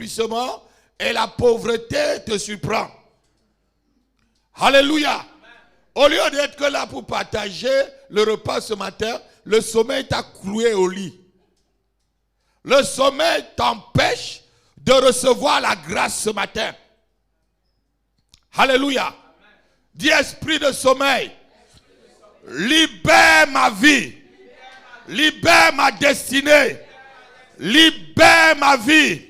épuisement et la pauvreté te surprend. Alléluia. Au lieu d'être que là pour partager le repas ce matin, le sommeil t'a cloué au lit. Le sommeil t'empêche de recevoir la grâce ce matin. Alléluia. Dis esprit de sommeil. Libère ma vie. Libère ma destinée. Libère ma vie.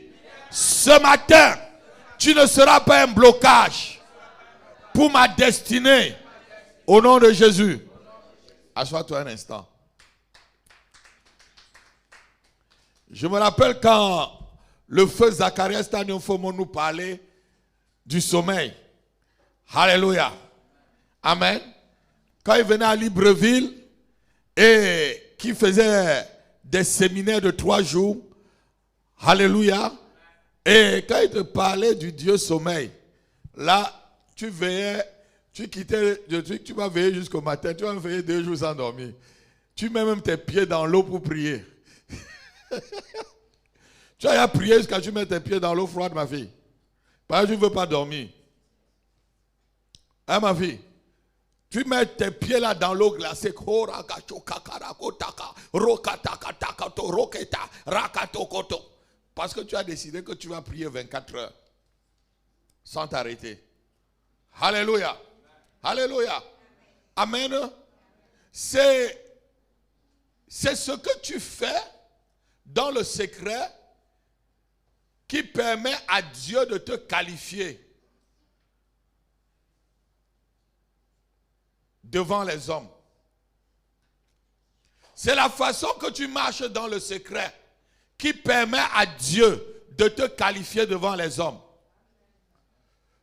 Ce matin, tu ne seras pas un blocage pour ma destinée. Au nom de Jésus. Assois-toi un instant. Je me rappelle quand le feu Zacharias Tanionfomo nous parlait du sommeil. Alléluia. Amen. Quand il venait à Libreville et qu'il faisait des séminaires de 3 jours. Alléluia. Et quand il te parlait du Dieu sommeil, là, tu veillais, tu quittais le truc, tu vas veiller jusqu'au matin, tu vas me veiller 2 jours sans dormir. Tu mets même tes pieds dans l'eau pour prier. Tu vas prier jusqu'à ce que tu mets tes pieds dans l'eau froide, ma fille. Parce que tu ne veux pas dormir. Hein, ma fille? Tu mets tes pieds là dans l'eau glacée. Parce que tu as décidé que tu vas prier 24 heures. Sans t'arrêter. Alléluia. Alléluia. Amen. C'est ce que tu fais dans le secret qui permet à Dieu de te qualifier devant les hommes. C'est la façon que tu marches dans le secret qui permet à Dieu de te qualifier devant les hommes.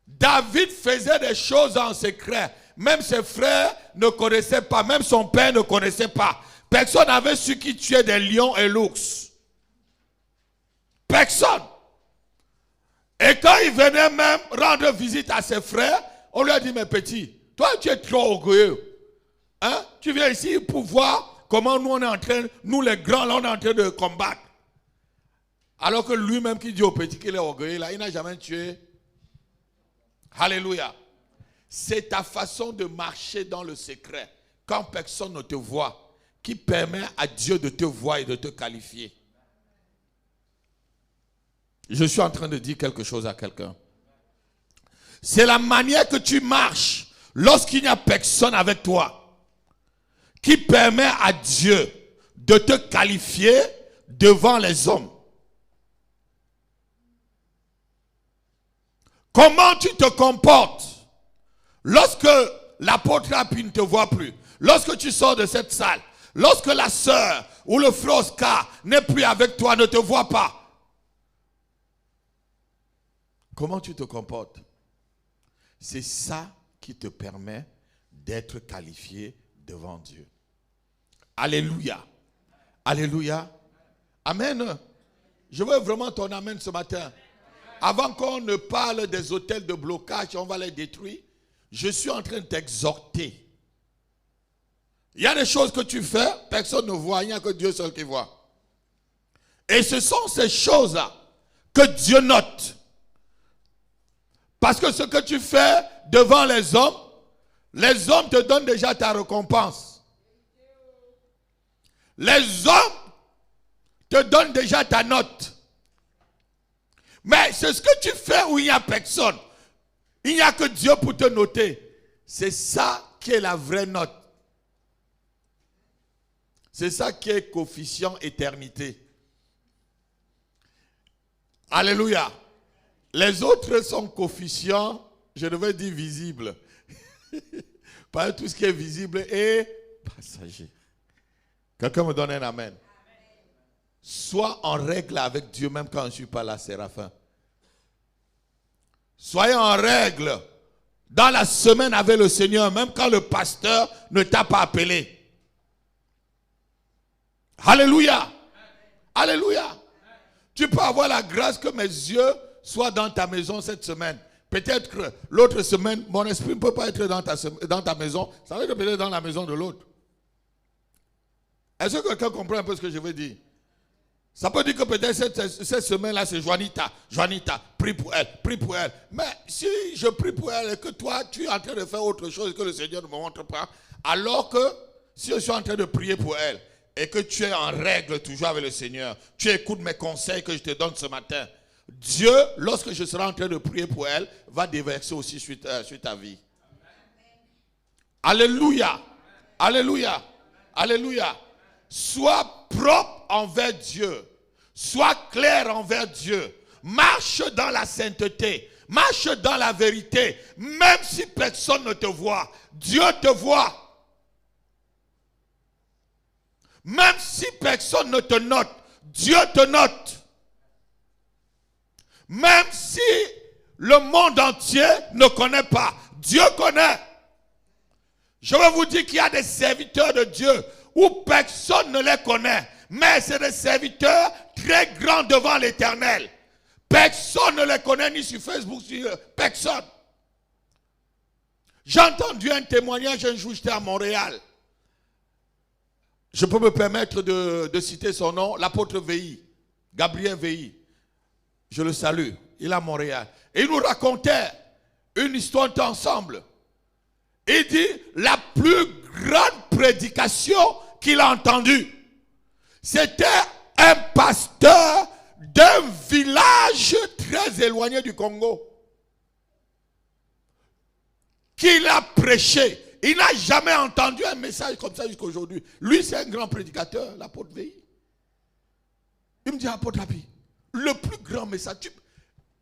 David faisait des choses en secret. Même ses frères ne connaissaient pas. Même son père ne connaissait pas. Personne n'avait su qui tuait des lions et l'ours. Personne. Et quand il venait même rendre visite à ses frères, on lui a dit, mais petit, toi tu es trop orgueilleux. Hein? Tu viens ici pour voir comment nous on est en train, nous les grands là on est en train de combattre. Alors que lui-même qui dit au petit qu'il est orgueilleux là, il n'a jamais tué. Alléluia. C'est ta façon de marcher dans le secret, quand personne ne te voit, qui permet à Dieu de te voir et de te qualifier. Je suis en train de dire quelque chose à quelqu'un. C'est la manière que tu marches lorsqu'il n'y a personne avec toi qui permet à Dieu de te qualifier devant les hommes. Comment tu te comportes lorsque l'apôtre Api ne te voit plus, lorsque tu sors de cette salle, lorsque la sœur ou le frère Oscar n'est plus avec toi, ne te voit pas. Comment tu te comportes? C'est ça qui te permet d'être qualifié devant Dieu. Alléluia. Alléluia. Amen. Je veux vraiment ton amen ce matin. Avant qu'on ne parle des hôtels de blocage, on va les détruire. Je suis en train de t'exhorter. Il y a des choses que tu fais, personne ne voit, il n'y a que Dieu seul qui voit. Et ce sont ces choses-là que Dieu note. Parce que ce que tu fais devant les hommes te donnent déjà ta récompense. Les hommes te donnent déjà ta note. Mais c'est ce que tu fais où il n'y a personne. Il n'y a que Dieu pour te noter. C'est ça qui est la vraie note. C'est ça qui est coefficient éternité. Alléluia. Les autres sont coefficients, je devais dire visibles. Parce que tout ce qui est visible est passager. Quelqu'un me donne un amen. Sois en règle avec Dieu même quand je ne suis pas là, Séraphin. Soyez en règle dans la semaine avec le Seigneur, même quand le pasteur ne t'a pas appelé. Alléluia. Alléluia. Tu peux avoir la grâce que mes yeux soient dans ta maison cette semaine. Peut-être que l'autre semaine, mon esprit ne peut pas être dans ta maison. Ça va être peut-être dans la maison de l'autre. Est-ce que quelqu'un comprend un peu ce que je veux dire? Ça peut dire que peut-être cette semaine-là, c'est Juanita. Juanita, prie pour elle, prie pour elle. Mais si je prie pour elle et que toi, tu es en train de faire autre chose et que le Seigneur ne me montre pas, alors que si je suis en train de prier pour elle et que tu es en règle toujours avec le Seigneur, tu écoutes mes conseils que je te donne ce matin, Dieu, lorsque je serai en train de prier pour elle, va déverser aussi sur ta vie. Alléluia. Alléluia. Alléluia. Sois propre envers Dieu. Sois clair envers Dieu. Marche dans la sainteté. Marche dans la vérité. Même si personne ne te voit, Dieu te voit. Même si personne ne te note, Dieu te note. Même si le monde entier ne connaît pas, Dieu connaît. Je veux vous dire qu'il y a des serviteurs de Dieu où personne ne les connaît. Mais c'est des serviteurs très grands devant l'Éternel. Personne ne les connaît ni sur Facebook, personne. J'ai entendu un témoignage un jour, j'étais à Montréal. Je peux me permettre de citer son nom, l'apôtre Veilly, Gabriel Veilly. Je le salue, il est à Montréal. Et il nous racontait une histoire ensemble. Il dit, la plus grande prédication qu'il a entendue, c'était un pasteur d'un village très éloigné du Congo. Qu'il a prêché. Il n'a jamais entendu un message comme ça jusqu'à aujourd'hui. Lui, c'est un grand prédicateur, l'apôtre Veilly. Il me dit, apôtre Lapi, le plus grand message,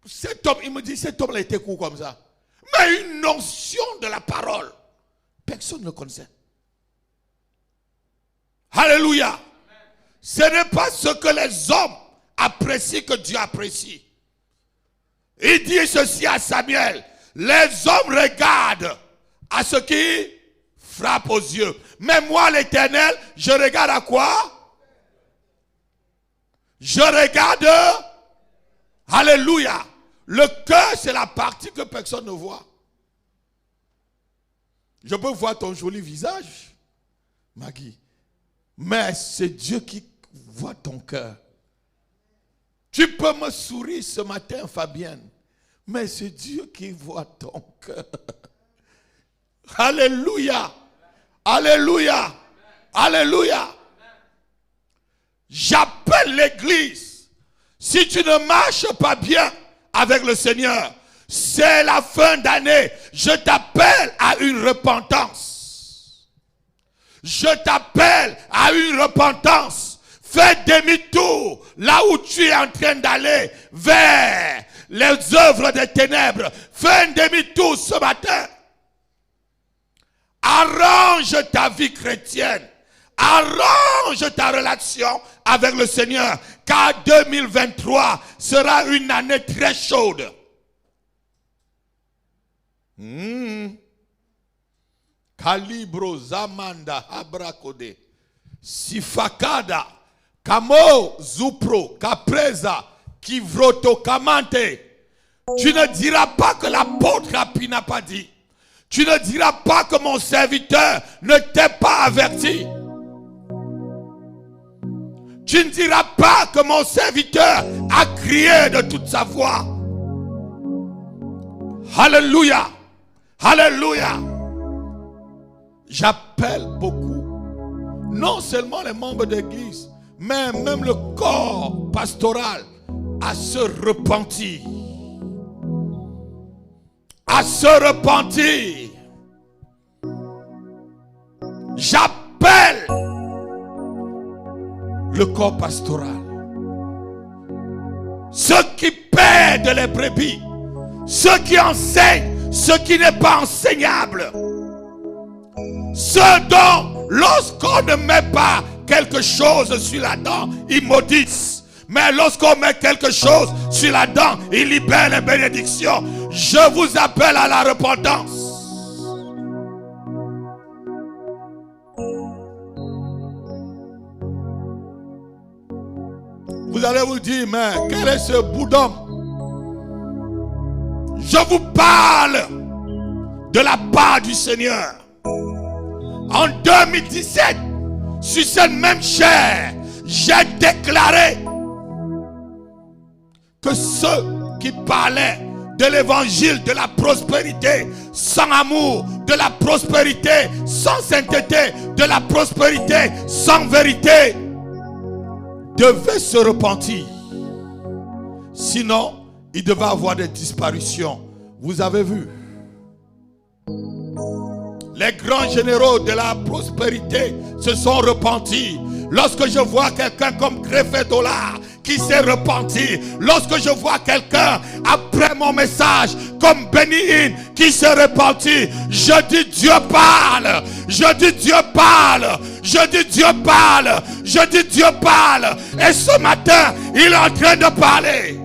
cet homme, il me dit, cet homme-là était court comme ça. Mais une notion de la parole, personne ne le connaissait. Alléluia. Ce n'est pas ce que les hommes apprécient que Dieu apprécie. Il dit ceci à Samuel, les hommes regardent à ce qui frappe aux yeux. Mais moi, l'Éternel, je regarde à quoi? Je regarde, alléluia. Le cœur, c'est la partie que personne ne voit. Je peux voir ton joli visage, Maggie. Mais c'est Dieu qui voit ton cœur. Tu peux me sourire ce matin, Fabienne. Mais c'est Dieu qui voit ton cœur. Alléluia. Alléluia. Alléluia. J'appelle l'église. Si tu ne marches pas bien avec le Seigneur, c'est la fin d'année. Je t'appelle à une repentance. Je t'appelle à une repentance. Fais demi-tour là où tu es en train d'aller vers les œuvres des ténèbres. Fais un demi-tour ce matin. Arrange ta vie chrétienne. Arrange ta relation avec le Seigneur. Car 2023 sera une année très chaude. Kalibro Zamanda Abrakode Sifakada Kamo Zupro Kapreza Kivroto Kamante. Tu ne diras pas que l'apôtre Rapi n'a pas dit. Tu ne diras pas que mon serviteur ne t'ait pas averti. Tu ne diras pas que mon serviteur a crié de toute sa voix. Alléluia. Alléluia. J'appelle beaucoup, non seulement les membres d'église, mais même le corps pastoral à se repentir. À se repentir. J'appelle le corps pastoral. Ceux qui perdent les brebis, ceux qui enseignent ce qui n'est pas enseignable. Ceux dont, lorsqu'on ne met pas quelque chose sur la dent, ils maudissent. Mais lorsqu'on met quelque chose sur la dent, ils libèrent les bénédictions. Je vous appelle à la repentance. Vous allez vous dire, mais quel est ce bout d'homme? Je vous parle de la part du Seigneur. En 2017, sur cette même chair, j'ai déclaré que ceux qui parlaient de l'évangile, de la prospérité sans amour, de la prospérité sans sainteté, de la prospérité sans vérité, devaient se repentir. Sinon, il devait avoir des disparitions. Vous avez vu, les grands généraux de la prospérité se sont repentis. Lorsque je vois quelqu'un comme Greffet Dollar qui s'est repenti, lorsque je vois quelqu'un après mon message comme Benny Hinn qui s'est repenti, je dis Dieu parle, je dis Dieu parle, je dis Dieu parle, je dis Dieu parle. Et ce matin, il est en train de parler.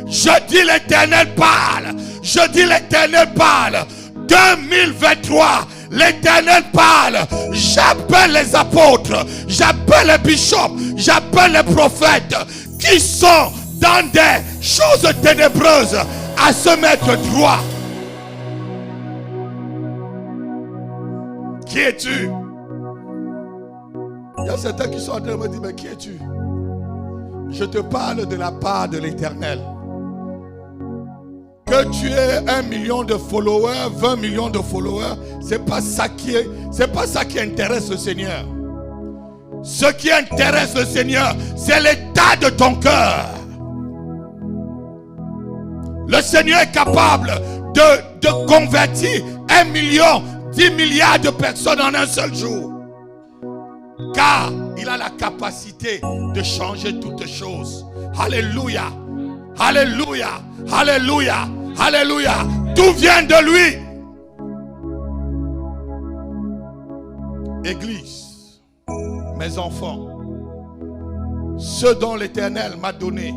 Je dis l'Éternel parle, je dis l'Éternel parle. 2023, l'Éternel parle. J'appelle les apôtres, j'appelle les bishops, j'appelle les prophètes qui sont dans des choses ténébreuses à se mettre droit. Qui es-tu? Il y a certains qui sont en train de me dire, mais qui es-tu? Je te parle de la part de l'Éternel. Que tu aies 1 million de followers, 20 millions de followers, c'est pas ça qui intéresse le Seigneur. Ce qui intéresse le Seigneur, c'est l'état de ton cœur. Le Seigneur est capable de convertir 1 million, 10 milliards de personnes en un seul jour. Car il a la capacité de changer toutes choses. Alléluia. Alléluia. Alléluia. Alléluia. Tout vient de lui. Église, mes enfants, ce dont l'Éternel m'a donné,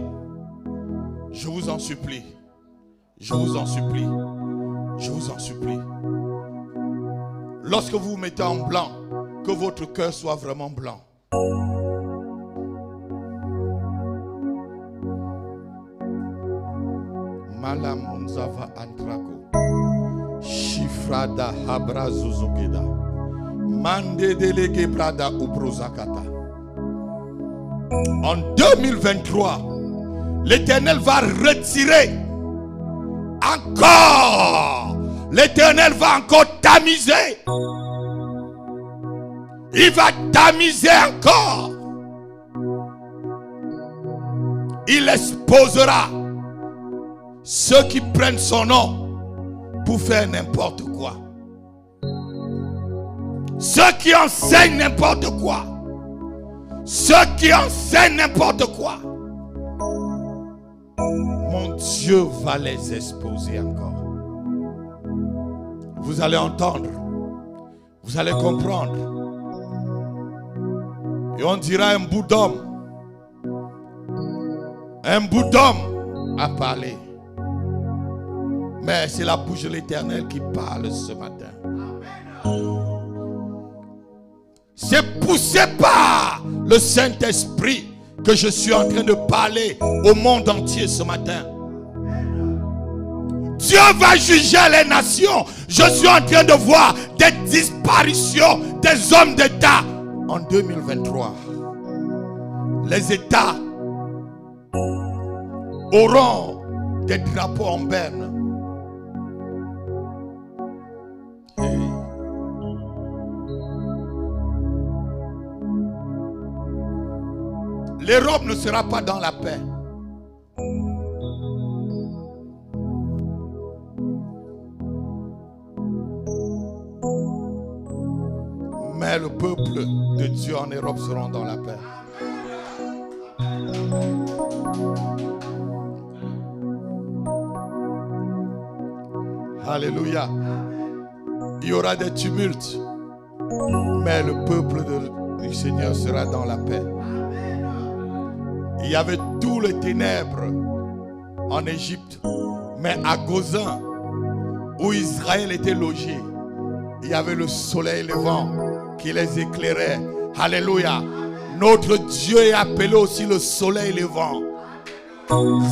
je vous en supplie. Je vous en supplie. Je vous en supplie. Lorsque vous vous mettez en blanc, que votre cœur soit vraiment blanc. Malamunzava antrako. Shifrada habra zuzugeda. Mande delege brada ubrozakata. En 2023, l'Éternel va retirer encore. L'Éternel va encore tamiser. Il va tamiser encore. Il exposera ceux qui prennent son nom pour faire n'importe quoi. Ceux qui enseignent n'importe quoi. Ceux qui enseignent n'importe quoi. Mon Dieu va les exposer encore. Vous allez entendre. Vous allez comprendre. Et on dira un bout d'homme. Un bout d'homme a parlé. Mais c'est la bouche de l'Éternel qui parle ce matin. C'est poussé par le Saint-Esprit que je suis en train de parler au monde entier ce matin. Dieu va juger les nations. Je suis en train de voir des disparitions des hommes d'État en 2023. Les États auront des drapeaux en berne. L'Europe ne sera pas dans la paix. Mais le peuple de Dieu en Europe sera dans la paix. Alléluia. Il y aura des tumultes, mais le peuple du Seigneur sera dans la paix. Il y avait tous les ténèbres en Égypte, mais à Gozan, où Israël était logé, il y avait le soleil levant qui les éclairait. Alléluia. Notre Dieu est appelé aussi le soleil levant.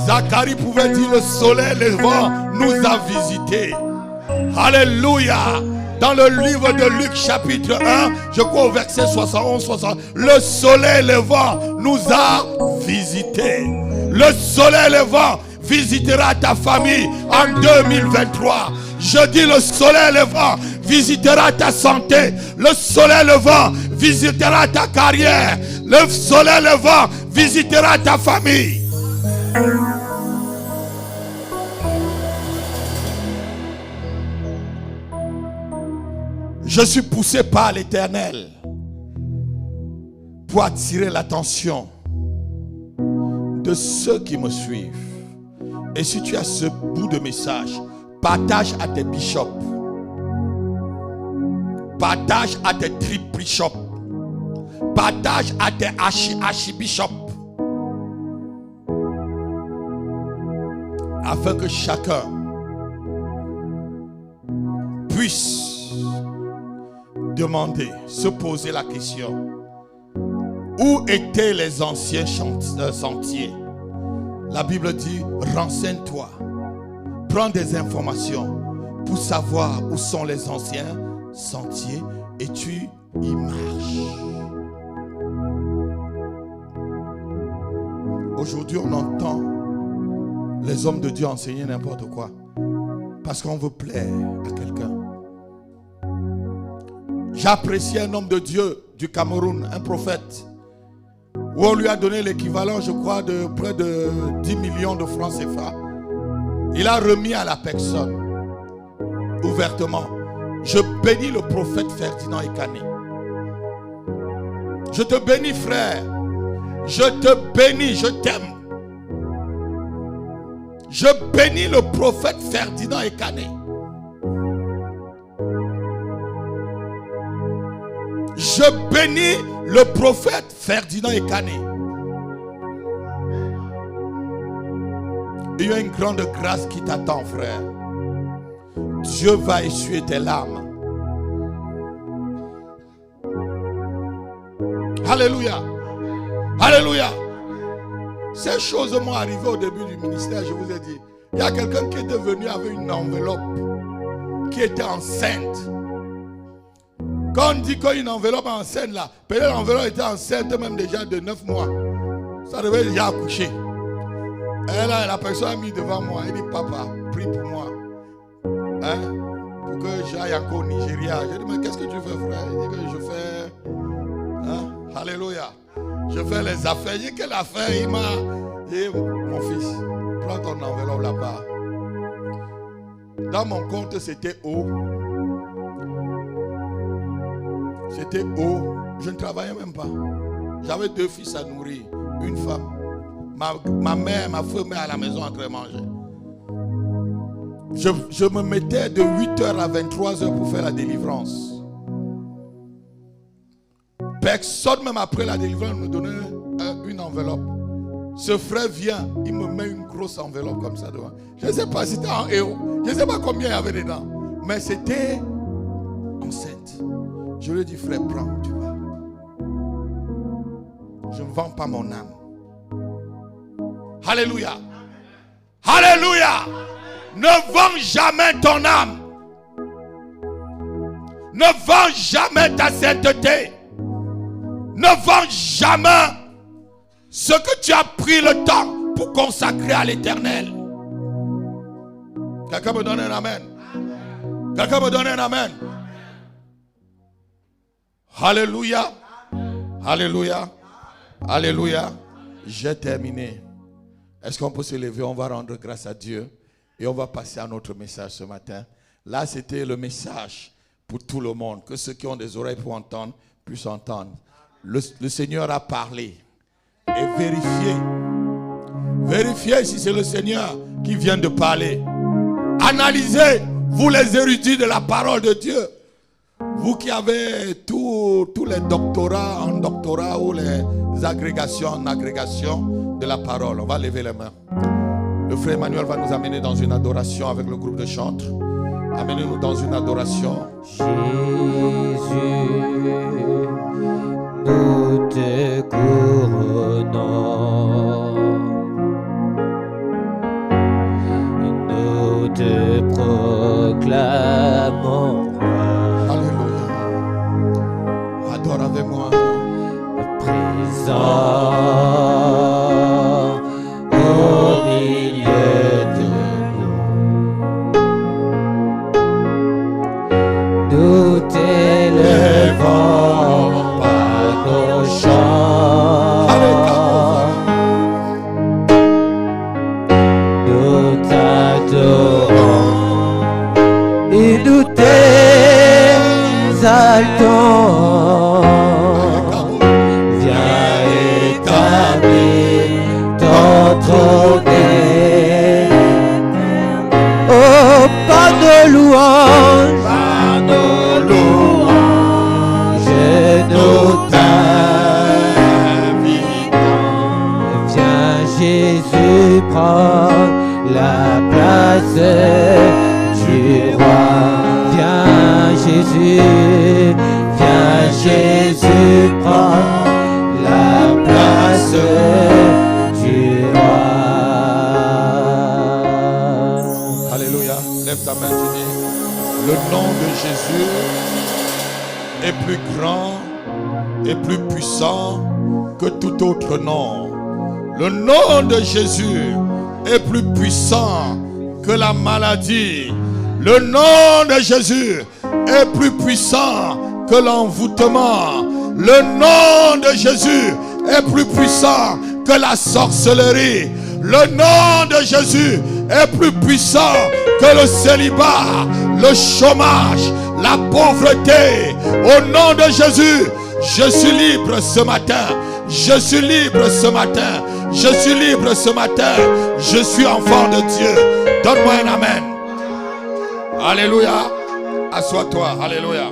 Zacharie pouvait dire le soleil levant nous a visités. Alléluia. Dans le livre de Luc chapitre 1, je crois au verset 71-60, le soleil levant nous a visités. Le soleil levant visitera ta famille en 2023. Je dis le soleil levant visitera ta santé. Le soleil levant visitera ta carrière. Le soleil levant visitera ta famille. Je suis poussé par l'Éternel pour attirer l'attention de ceux qui me suivent. Et si tu as ce bout de message, partage à tes bishops. Partage à tes triple-bishops. Partage à tes archibishops. Afin que chacun puisse demander, se poser la question: où étaient les anciens sentiers? La Bible dit: renseigne-toi, prends des informations pour savoir où sont les anciens sentiers et tu y marches. Aujourd'hui, on entend les hommes de Dieu enseigner n'importe quoi parce qu'on veut plaire à quelqu'un. J'apprécie un homme de Dieu du Cameroun, un prophète, où on lui a donné l'équivalent, je crois, de près de 10 millions de francs CFA. Il a remis à la personne, ouvertement. Je bénis le prophète Ferdinand Ekané. Je te bénis, frère. Je te bénis, je t'aime. Je bénis le prophète Ferdinand Ekané. Je bénis le prophète Ferdinand Ekané. Il y a une grande grâce qui t'attend, frère. Dieu va essuyer tes larmes. Alléluia. Alléluia. Ces choses m'ont arrivé au début du ministère, je vous ai dit. Il y a quelqu'un qui était venu avec une enveloppe qui était enceinte. Quand on dit qu'une enveloppe enceinte là, peut-être l'enveloppe était enceinte même déjà de 9 mois. Ça devait déjà accoucher. Et là, la personne a mis devant moi. Elle dit: papa, prie pour moi. Hein? Pour que j'aille encore au Nigeria. J'ai dit: mais qu'est-ce que tu fais, frère? Il dit que je fais... Hein? Alléluia. Je fais les affaires. Il dit: quelle affaire? Il m'a dit: mon fils, prends ton enveloppe là-bas. Dans mon compte, c'était haut. C'était haut. Je ne travaillais même pas. J'avais 2 fils à nourrir. Une femme. Ma mère, ma femme est à la maison en train de manger. Je me mettais de 8h à 23h pour faire la délivrance. Personne, même après la délivrance, me donnait une enveloppe. Ce frère vient, il me met une grosse enveloppe comme ça devant. Je ne sais pas si c'était en héros. Je ne sais pas combien il y avait dedans. Mais c'était enceinte. Je lui ai dit: frère, prends, tu vois. Je ne vends pas mon âme. Alléluia. Alléluia. Ne vends jamais ton âme. Ne vends jamais ta sainteté. Ne vends jamais ce que tu as pris le temps pour consacrer à l'Éternel. Quelqu'un me donne un amen. Quelqu'un me donne un amen. Alléluia. Alléluia. Alléluia. J'ai terminé. Est-ce qu'on peut se lever? On va rendre grâce à Dieu et on va passer à notre message ce matin. Là, c'était le message pour tout le monde. Que ceux qui ont des oreilles pour entendre puissent entendre. Le Seigneur a parlé. Et vérifiez. Vérifiez si c'est le Seigneur qui vient de parler. Analysez, vous les érudits de la parole de Dieu. Vous qui avez tous les doctorats en doctorat ou les agrégations en agrégation de la parole. On va lever les mains. Le frère Emmanuel va nous amener dans une adoration avec le groupe de chantres. Amenez-nous dans une adoration. Jésus, nous te couronnons. Nous te proclamons. Alléluia. Adore avec moi. Présent, ô exaltons. Viens établir ton trône. Oh, par nos louanges, nous t'invitons. Viens Jésus prendre la place du roi. Viens Jésus prendre la place du roi. Alléluia. Lève ta main, tu dis, le nom de Jésus est plus grand et plus puissant que tout autre nom. Le nom de Jésus est plus puissant que la maladie. Le nom de Jésus est plus puissant que l'envoûtement. Le nom de Jésus est plus puissant que la sorcellerie. Le nom de Jésus est plus puissant que le célibat, le chômage, la pauvreté. Au nom de Jésus, je suis libre ce matin. Je suis libre ce matin. Je suis libre ce matin. Je suis enfant de Dieu. Donne-moi un amen. Alléluia. Assois-toi. Alléluia.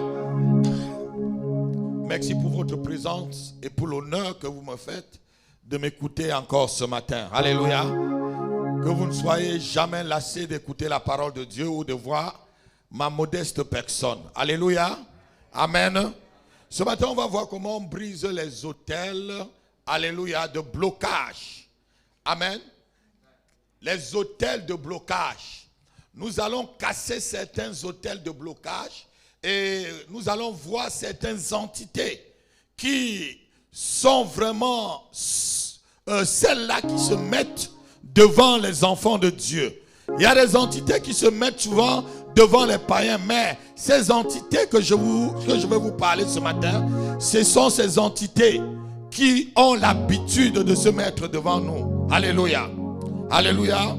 Merci pour votre présence et pour l'honneur que vous me faites de m'écouter encore ce matin. Alléluia. Que vous ne soyez jamais lassés d'écouter la parole de Dieu ou de voir ma modeste personne. Alléluia. Amen. Ce matin, on va voir comment on brise les autels, alléluia, de blocage. Amen. Les autels de blocage. Nous allons casser certains autels de blocage et nous allons voir certaines entités qui sont vraiment celles-là qui se mettent devant les enfants de Dieu. Il y a des entités qui se mettent souvent devant les païens, mais ces entités que je vais vous parler ce matin, ce sont ces entités qui ont l'habitude de se mettre devant nous. Alléluia. Alléluia.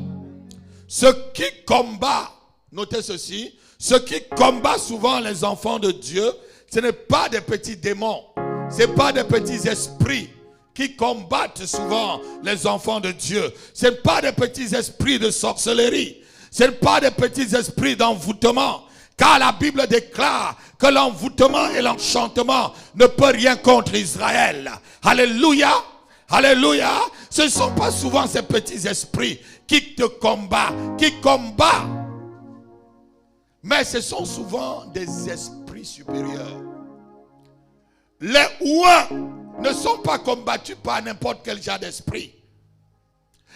Ce qui combat, notez ceci, ce qui combat souvent les enfants de Dieu, ce n'est pas des petits démons, ce n'est pas des petits esprits qui combattent souvent les enfants de Dieu. Ce n'est pas des petits esprits de sorcellerie. Ce n'est pas des petits esprits d'envoûtement. Car la Bible déclare que l'envoûtement et l'enchantement ne peuvent rien contre Israël. Alléluia. Alléluia. Ce ne sont pas souvent ces petits esprits qui te combattent, mais ce sont souvent des esprits supérieurs. Les ouins ne sont pas combattus par n'importe quel genre d'esprit.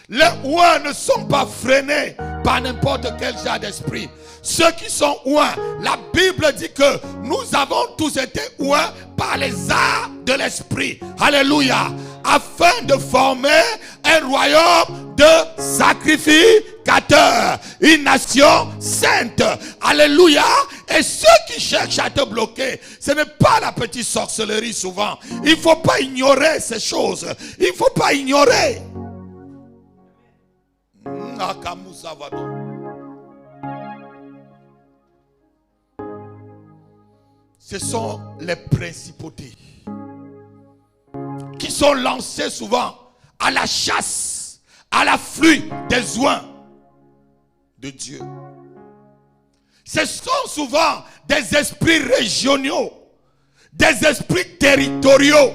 Les ouins ne sont pas freinés par n'importe quel genre d'esprit. Ceux qui sont ouins, la Bible dit que nous avons tous été ouins par les arts de l'esprit. Alléluia. Afin de former un royaume de sacrificateurs, une nation sainte. Alléluia. Et ceux qui cherchent à te bloquer, ce n'est pas la petite sorcellerie souvent. Il ne faut pas ignorer ces choses. Il ne faut pas ignorer. Ce sont les principautés qui sont lancées souvent à la chasse, à l'afflux des oins de Dieu. Ce sont souvent des esprits régionaux, des esprits territoriaux,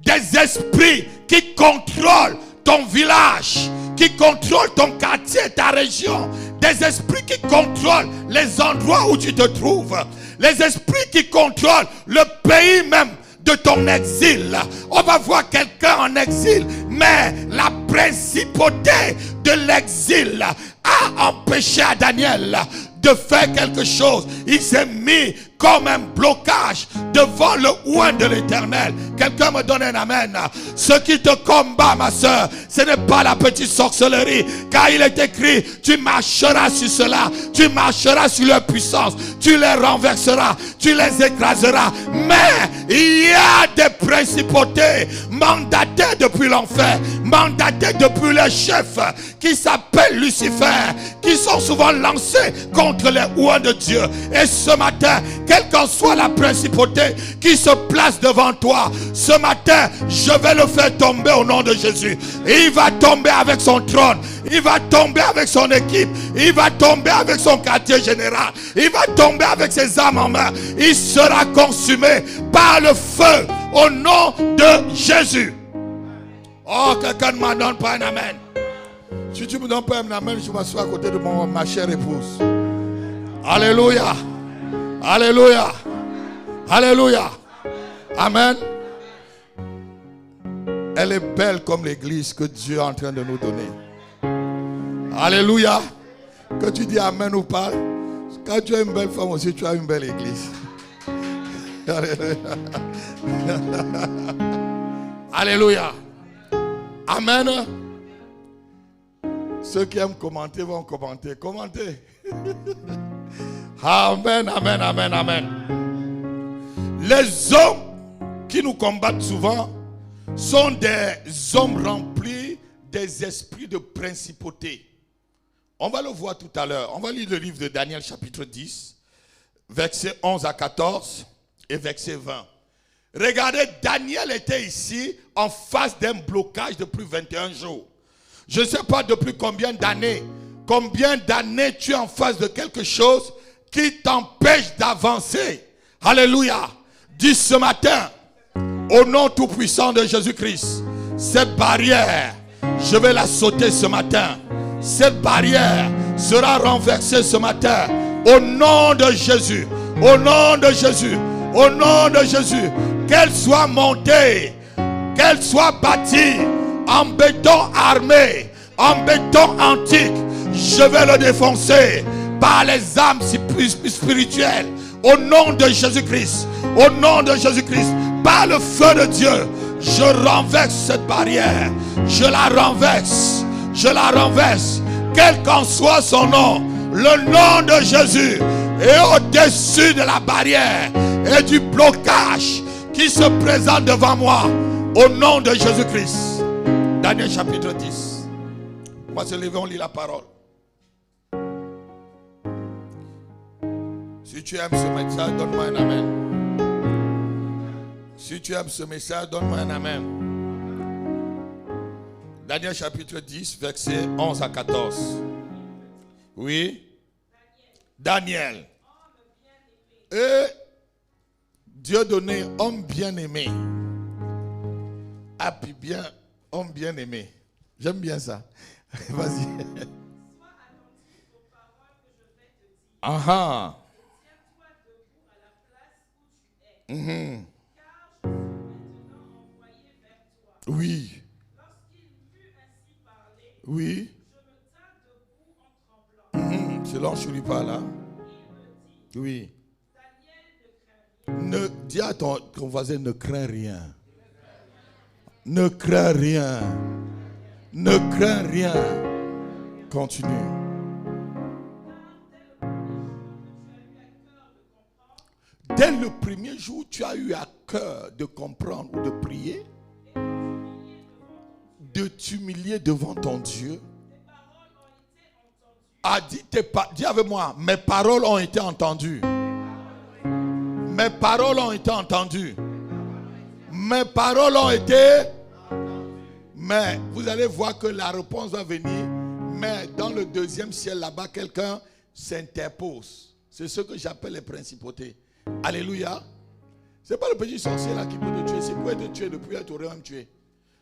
des esprits qui contrôlent ton village, qui contrôlent ton quartier, ta région, des esprits qui contrôlent les endroits où tu te trouves, les esprits qui contrôlent le pays même de ton exil. On va voir quelqu'un en exil, mais la principauté de l'exil a empêché à Daniel de faire quelque chose. Il s'est mis comme un blocage devant le oint de l'Éternel. Quelqu'un me donne un amen. Ce qui te combat, ma soeur, ce n'est pas la petite sorcellerie, car il est écrit, tu marcheras sur cela, tu marcheras sur leur puissance, tu les renverseras, tu les écraseras, mais Il y a des principautés mandatées depuis l'enfer, mandatées depuis les chefs qui s'appellent Lucifer, qui sont souvent lancés contre les ouans de Dieu. Et ce matin, quelle qu'en soit la principauté qui se place devant toi, ce matin, je vais le faire tomber au nom de Jésus. Il va tomber avec son trône, il va tomber avec son équipe, il va tomber avec son quartier général, il va tomber avec ses armes en main. Il sera consumé par le feu au nom de Jésus. Oh, quelqu'un ne m'en donne pas un amen. Si tu me donnes pas un amen, je m'assois à côté de ma chère épouse. Alléluia. Alléluia. Alléluia. Amen. Elle est belle comme l'église que Dieu est en train de nous donner. Alléluia. Que tu dis amen ou pas, quand tu as une belle femme aussi, tu as une belle église. Alléluia. Alléluia. Amen. Ceux qui aiment commenter vont commenter. Commentez. Amen, amen, amen, amen. Les hommes qui nous combattent souvent sont des hommes remplis des esprits de principauté. On va le voir tout à l'heure. On va lire le livre de Daniel chapitre 10, versets 11 à 14 et verset 20. Regardez, Daniel était ici en face d'un blocage depuis 21 jours. Je ne sais pas depuis combien d'années tu es en face de quelque chose qui t'empêche d'avancer. Alléluia. Dis ce matin, au nom tout puissant de Jésus-Christ, cette barrière, je vais la sauter ce matin. Cette barrière sera renversée ce matin. Au nom de Jésus. Au nom de Jésus. Au nom de Jésus. Qu'elle soit montée, qu'elle soit bâtie en béton armé, en béton antique, je vais le défoncer par les âmes spirituelles. Au nom de Jésus-Christ. Au nom de Jésus-Christ. Par le feu de Dieu, je renverse cette barrière. Je la renverse. Je la renverse. Quel qu'en soit son nom, le nom de Jésus est au-dessus de la barrière et du blocage qui se présente devant moi. Au nom de Jésus-Christ. Daniel chapitre 10. On va se lever, on lit la parole. Si tu aimes ce message, donne-moi un amen. Si tu aimes ce message, donne-moi un amen. Daniel chapitre 10, versets 11 à 14. Oui. Daniel. Et Dieu donné, homme bien-aimé. Ah, puis bien, homme bien-aimé. J'aime bien ça. Vas-y. Ah. Oui. Oui. Selon je lui parle là. Oui. Ne dis à ton voisin, ne crains rien. Ne crains rien. Ne crains rien. Continue. Dès le premier jour, tu as eu à cœur de comprendre ou de prier, de t'humilier devant ton Dieu. Dis avec moi, mes paroles ont été entendues. Mes paroles ont été entendues. Mes paroles ont été. Mais vous allez voir que la réponse va venir. Mais dans le deuxième ciel, là-bas, quelqu'un s'interpose. C'est ce que j'appelle les principautés. Alléluia. Ce n'est pas le petit sorcier là qui peut te tuer. C'est pour te tuer depuis, elle t'aurait même tué.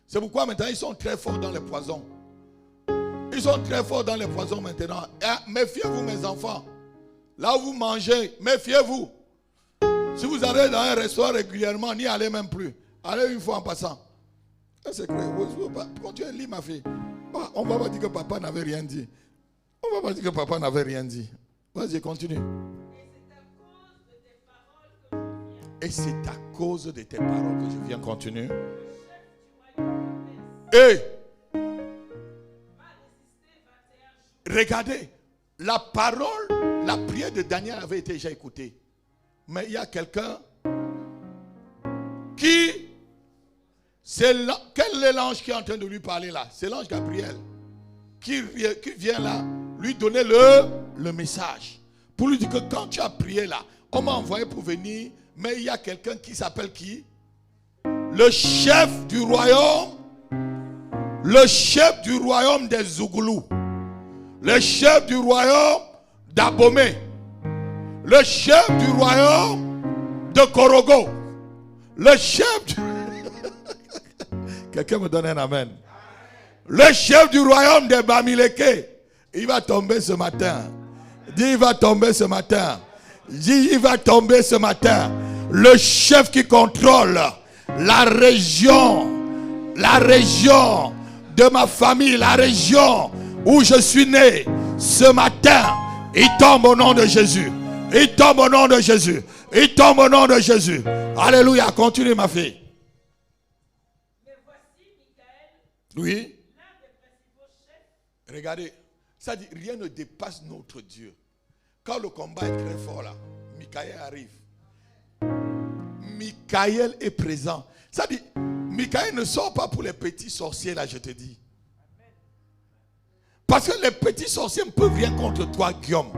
C'est pourquoi maintenant ils sont très forts dans les poisons. Ils sont très forts dans les poisons maintenant. Et méfiez-vous mes enfants. Là où vous mangez, méfiez-vous. Si vous allez dans un restaurant régulièrement, n'y allez même plus. Allez une fois en passant. C'est clair. Continue, ma fille. On ne va pas dire que papa n'avait rien dit. On ne va pas dire que papa n'avait rien dit. Vas-y, continue. Et c'est à cause de tes paroles que je viens continuer. Et regardez, la parole, la prière de Daniel avait été déjà écoutée. Mais il y a quelqu'un Quel est l'ange qui est en train de lui parler là? C'est l'ange Gabriel qui vient là lui donner le message. Pour lui dire que quand tu as prié là, on m'a envoyé pour venir, mais il y a quelqu'un qui s'appelle qui? Le chef du royaume. Le chef du royaume des Zougoulous. Le chef du royaume d'Abomey. Le chef du royaume de Korogo. Le chef du... Quelqu'un me donne un amen. Le chef du royaume des Bamileke. Il va tomber ce matin. Dis, il va tomber ce matin. Dis, il va tomber ce matin. Le chef qui contrôle la région de ma famille, la région où je suis né, ce matin, il tombe au nom de Jésus. Il tombe au nom de Jésus. Il tombe au nom de Jésus. Alléluia. Continue, ma fille. Mais voici Michael, Oui. l'un des principaux chefs. Regardez, ça dit rien ne dépasse notre Dieu. Quand le combat est très fort là, Michael arrive. Michael est présent. Ça dit, Michael ne sort pas pour les petits sorciers là, je te dis. Parce que les petits sorciers ne peuvent rien contre toi, Guillaume.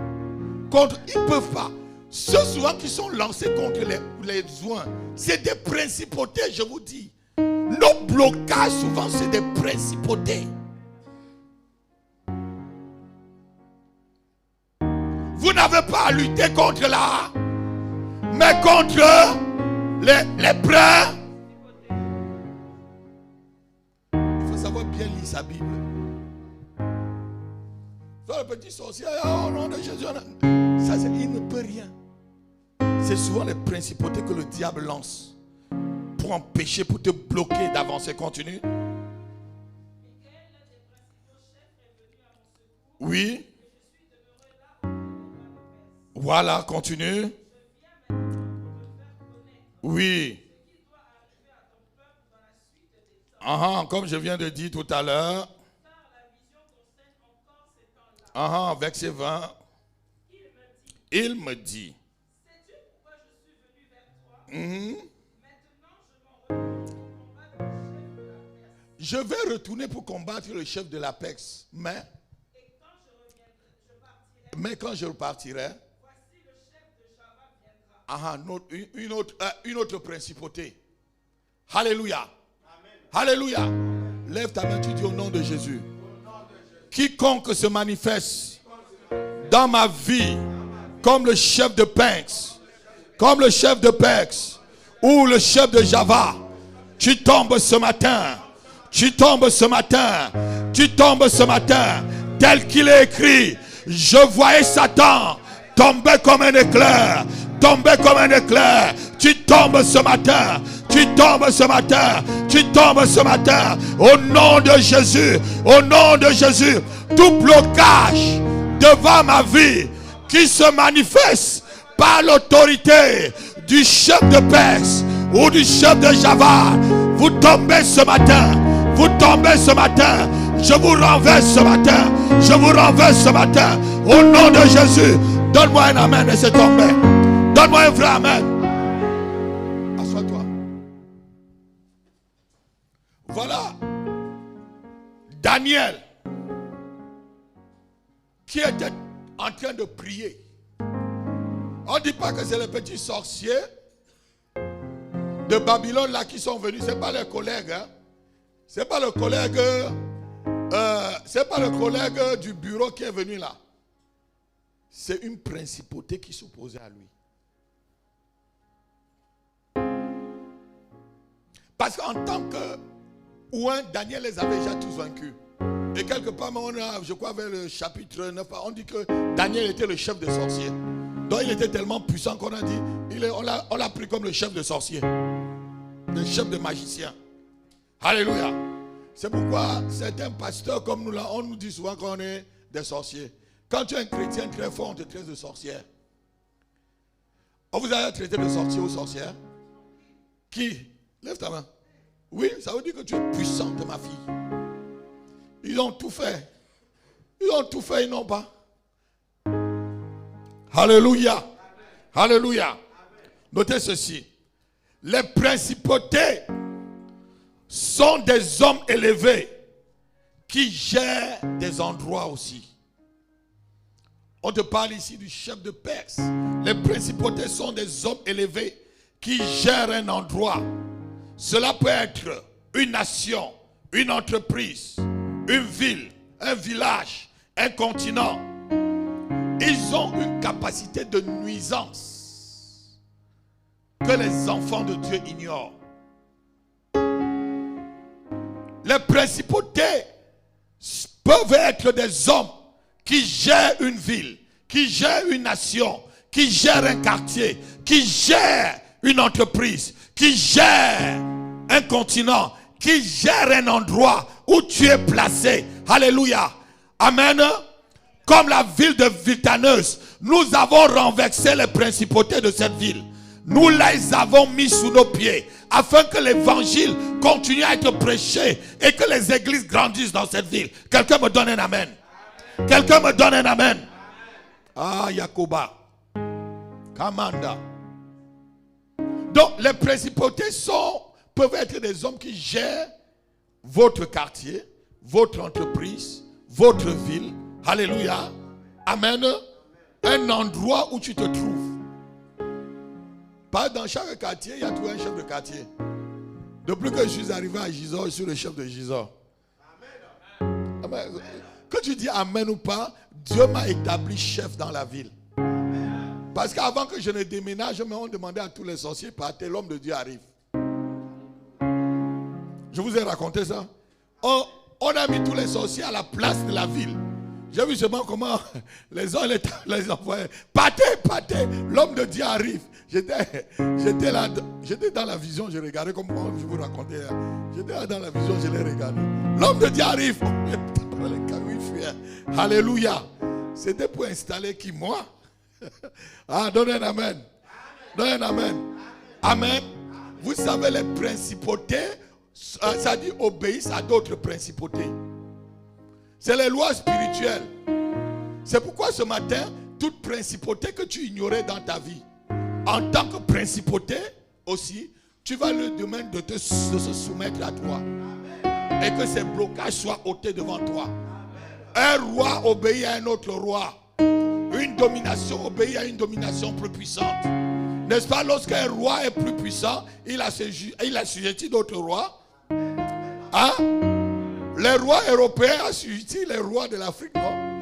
Ils ne peuvent pas. Ceux souvent qui sont lancés contre les oins, c'est des principautés, je vous dis. Nos blocages souvent, c'est des principautés. Vous n'avez pas à lutter contre là, mais contre les brins. Il faut savoir bien lire sa Bible. Soit le petit sorcier, oh nom de Jésus, ça, il ne peut rien. C'est souvent les principautés que le diable lance pour empêcher, pour te bloquer d'avancer. Continue. Oui. Voilà, continue. Oui. Comme je viens de dire tout à l'heure. Verset 20. Il me dit. Sais-tu pourquoi je suis venu vers toi? Maintenant, je m'en retourne pour combattre le chef de l'Apex. Je vais retourner pour combattre le chef de l'Apex. Mais quand je repartirai, voici le chef de Java viendra. Une autre principauté. Alléluia. Amen. Alléluia. Lève ta main, tu dis au nom de Jésus. Quiconque se manifeste dans ma vie comme le chef de Pex, comme le chef de Pex ou le chef de Java, tu tombes ce matin. Tu tombes ce matin. Tu tombes ce matin. Tel qu'il est écrit, je voyais Satan tomber comme un éclair. Tomber comme un éclair. Tu tombes ce matin. Tu tombes ce matin. Tu tombes ce matin. Au nom de Jésus. Au nom de Jésus. Tout blocage devant ma vie qui se manifeste par l'autorité du chef de Perse ou du chef de Java. Vous tombez ce matin. Vous tombez ce matin. Je vous renverse ce matin. Je vous renverse ce matin. Au nom de Jésus. Donne-moi un amen et c'est tombé. Donne-moi un vrai amen. Assois-toi. Voilà. Daniel. Qui était en train de prier. On ne dit pas que c'est les petits sorciers de Babylone là qui sont venus. Ce n'est pas leurs collègues. Hein? Ce n'est pas le collègue. C'est pas le collègue du bureau qui est venu là. C'est une principauté qui s'opposait à lui. Parce qu'en tant que ouin, Daniel les avait déjà tous vaincus. Et quelque part, je crois vers le chapitre 9, on dit que Daniel était le chef des sorciers. Donc il était tellement puissant qu'on a dit, on l'a pris comme le chef de sorciers. Le chef de magiciens. Alléluia. C'est pourquoi certains pasteurs comme nous là, on nous dit souvent qu'on est des sorciers. Quand tu es un chrétien très fort, on te traite de sorcière. On vous a traité de sorcier ou sorcière? Qui? Lève ta main. Oui, ça veut dire que tu es puissante, ma fille. Ils ont tout fait. Ils ont tout fait, ils n'ont pas. Alléluia. Alléluia. Notez ceci. Les principautés sont des hommes élevés qui gèrent des endroits aussi. On te parle ici du chef de Perse. Les principautés sont des hommes élevés qui gèrent un endroit. Cela peut être une nation, une entreprise, une ville, un village, un continent. Ils ont une capacité de nuisance que les enfants de Dieu ignorent. Les principautés peuvent être des hommes qui gèrent une ville, qui gèrent une nation, qui gèrent un quartier, qui gèrent une entreprise, qui gèrent un continent, qui gèrent un endroit où tu es placé. Alléluia. Amen. Comme la ville de Vitaneuse, nous avons renversé les principautés de cette ville. Nous les avons mis sous nos pieds afin que l'évangile continue à être prêché et que les églises grandissent dans cette ville. Quelqu'un me donne un amen. Quelqu'un me donne un amen. Ah, Yakoba. Kamanda. Donc, les principautés peuvent être des hommes qui gèrent votre quartier, votre entreprise, votre ville. Alléluia. Amen. Un endroit où tu te trouves. Pas dans chaque quartier, il y a toujours un chef de quartier. Depuis que je suis arrivé à Gisors, je suis le chef de Gisors. Amen. Amen. Que tu dis amen ou pas, Dieu m'a établi chef dans la ville. Parce qu'avant que je ne déménage, on demandait à tous les sorciers, partez, l'homme de Dieu arrive. Je vous ai raconté ça. On a mis tous les sorciers à la place de la ville. J'ai vu seulement comment les gens les envoyaient. Partez, partez, l'homme de Dieu arrive. J'étais là, j'étais dans la vision, je regardais comme je vous racontais. J'étais là dans la vision, je l'ai regardé. L'homme de Dieu arrive. Alléluia. C'était pour installer qui, moi? Ah, donne un amen. Donne un amen. Amen. Vous savez, les principautés, ça dit obéissent à d'autres principautés. C'est les lois spirituelles. C'est pourquoi ce matin, toute principauté que tu ignorais dans ta vie, en tant que principauté aussi, tu vas lui demander de se soumettre à toi. Et que ces blocages soient ôtés devant toi. Un roi obéit à un autre roi. Une domination obéit à une domination plus puissante. N'est-ce pas, lorsqu'un roi est plus puissant, il assujettit d'autres rois. Hein? Les rois européens assujettis les rois de l'Afrique, non?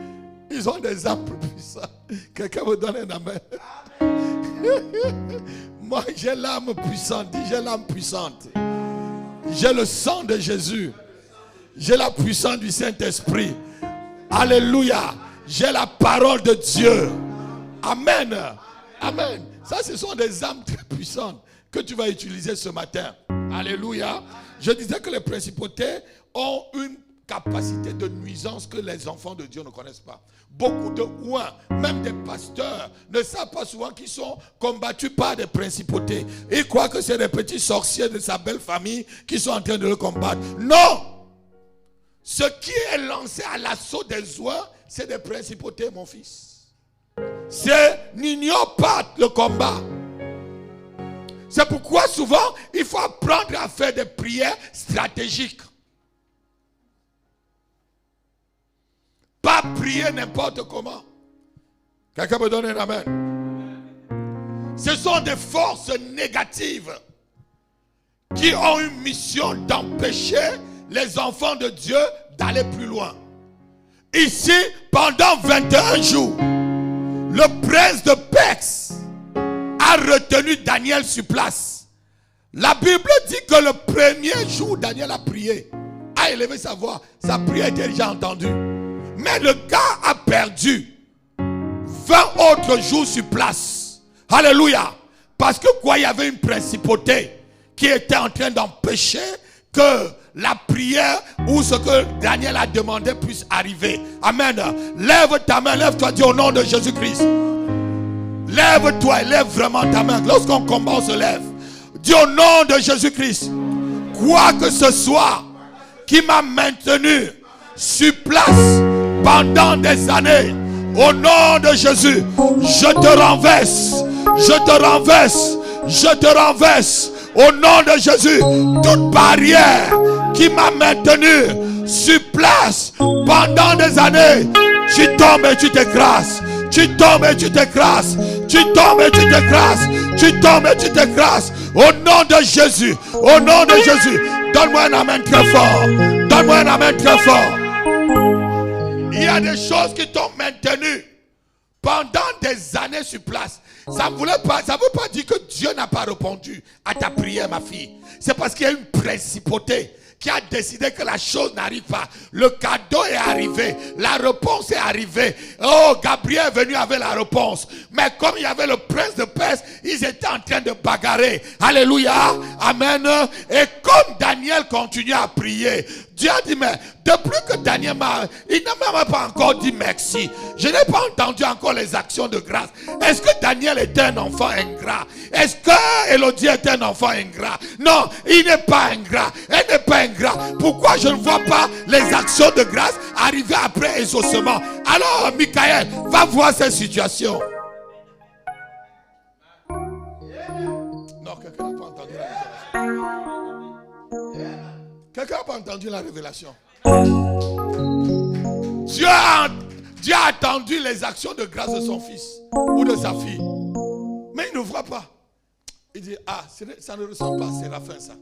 Ils ont des âmes plus puissantes. Quelqu'un me donne un amen. Moi, j'ai l'âme puissante. Dis, j'ai l'âme puissante. J'ai le sang de Jésus. J'ai la puissance du Saint-Esprit. Alléluia. J'ai la parole de Dieu. Amen. Amen. Ça, ce sont des âmes très puissantes que tu vas utiliser ce matin. Alléluia. Je disais que les principautés ont une capacité de nuisance que les enfants de Dieu ne connaissent pas. Beaucoup de ouins, même des pasteurs, ne savent pas souvent qu'ils sont combattus par des principautés. Ils croient que c'est des petits sorciers de sa belle famille qui sont en train de le combattre. Non! Ce qui est lancé à l'assaut des ouins, c'est des principautés, mon fils. N'ignore pas le combat. C'est pourquoi souvent, il faut apprendre à faire des prières stratégiques. Pas prier n'importe comment. Quelqu'un me donne un amen. Ce sont des forces négatives qui ont une mission d'empêcher les enfants de Dieu d'aller plus loin. Ici, pendant 21 jours, le prince de Perse a retenu Daniel sur place. La Bible dit que le premier jour, Daniel a prié, a élevé sa voix. Sa prière était déjà entendue. Mais le gars a perdu 20 autres jours sur place. Alléluia. Parce que quoi, il y avait une principauté qui était en train d'empêcher que la prière ou ce que Daniel a demandé puisse arriver. Amen. Lève ta main, lève-toi, dis au nom de Jésus-Christ. Lève-toi et lève vraiment ta main. Lorsqu'on combat, on se lève. Dis au nom de Jésus-Christ. Quoi que ce soit qui m'a maintenu sur place pendant des années, au nom de Jésus, je te renverse, je te renverse, je te renverse. Au nom de Jésus, toute barrière qui m'a maintenu sur place pendant des années, tu tombes et tu t'écrases. Tu tombes et tu t'écrases. Tu tombes et tu t'écrases. Tu tombes et tu t'écrases. Au nom de Jésus. Au nom de Jésus. Donne-moi un amen très fort. Donne-moi un amen très fort. Il y a des choses qui t'ont maintenu pendant des années sur place. Ça ne veut pas dire que Dieu n'a pas répondu à ta prière, ma fille. C'est parce qu'il y a une principauté qui a décidé que la chose n'arrive pas. Le cadeau est arrivé. La réponse est arrivée. Oh, Gabriel est venu avec la réponse. Mais comme il y avait le prince de Perse, ils étaient en train de bagarrer. Alléluia. Amen. Et comme Daniel continuait à prier, Dieu a dit, mais depuis que Daniel il n'a même pas encore dit merci. Je n'ai pas entendu encore les actions de grâce. Est-ce que Daniel était un enfant ingrat? Est-ce que Élodie était un enfant ingrat? Non, il n'est pas ingrat. Elle n'est pas ingrat. Pourquoi je ne vois pas les actions de grâce arriver après exaucement? Alors, Michael, va voir cette situation. Non, quelqu'un n'a pas entendu la révélation. Quelqu'un n'a pas entendu la révélation. Dieu a attendu les actions de grâce de son fils ou de sa fille. Mais il ne voit pas. Il dit, ah, ça ne ressemble pas à Séraphin, ça.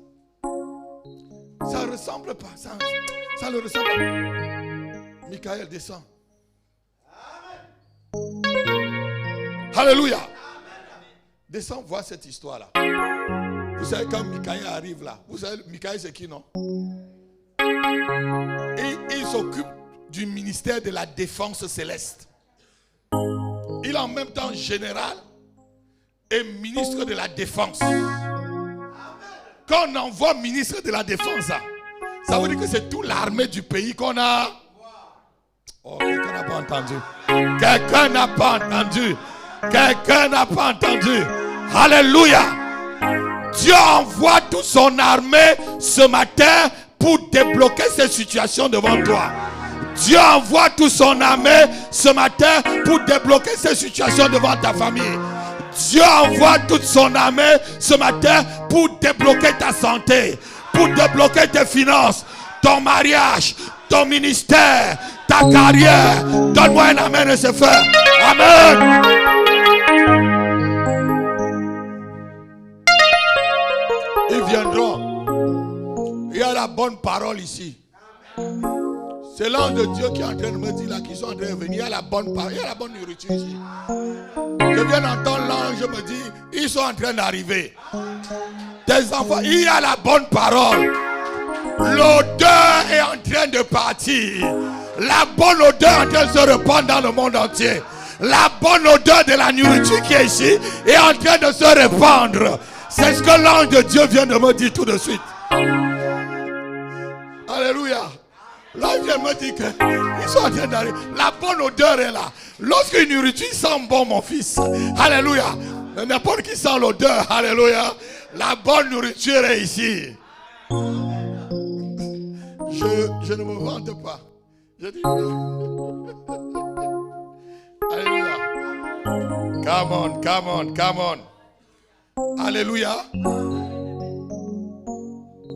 Ça ne ressemble pas. Ça ne ressemble pas. Michael descend. Alléluia. Descends voir cette histoire-là. Vous savez quand Michael arrive là, vous savez Michael c'est qui, non? Il s'occupe du ministère de la défense céleste. Il est en même temps général et ministre de la défense. Quand on envoie ministre de la défense, ça veut dire que c'est toute l'armée du pays qu'on a. Oh, quelqu'un n'a pas entendu. Quelqu'un n'a pas entendu. Quelqu'un n'a pas entendu. Alléluia. Dieu envoie toute son armée ce matin pour débloquer cette situation devant toi. Dieu envoie toute son armée ce matin pour débloquer cette situation devant ta famille. Dieu envoie toute son armée ce matin pour débloquer ta santé, pour débloquer tes finances, ton mariage, ton ministère, ta carrière. Donne-moi un amen et c'est fait. Amen. Ils viendront. Il y a la bonne parole ici. C'est l'ange de Dieu qui est en train de me dire là qu'ils sont en train de venir. Il y a la bonne parole, il y a la bonne nourriture ici. Je viens d'entendre l'ange me dire, ils sont en train d'arriver. Tes enfants, il y a la bonne parole. L'odeur est en train de partir. La bonne odeur est en train de se répandre dans le monde entier. La bonne odeur de la nourriture qui est ici est en train de se répandre. C'est ce que l'ange de Dieu vient de me dire tout de suite. Alléluia. L'ange vient de me dire qu'ils sont en train d'arriver. La bonne odeur est là. Lorsqu'une nourriture sent bon, mon fils. Alléluia. N'importe qui sent l'odeur. Alléluia. La bonne nourriture est ici. Je ne me vante pas. Je dis. Alléluia. Come on, come on, come on. Alléluia.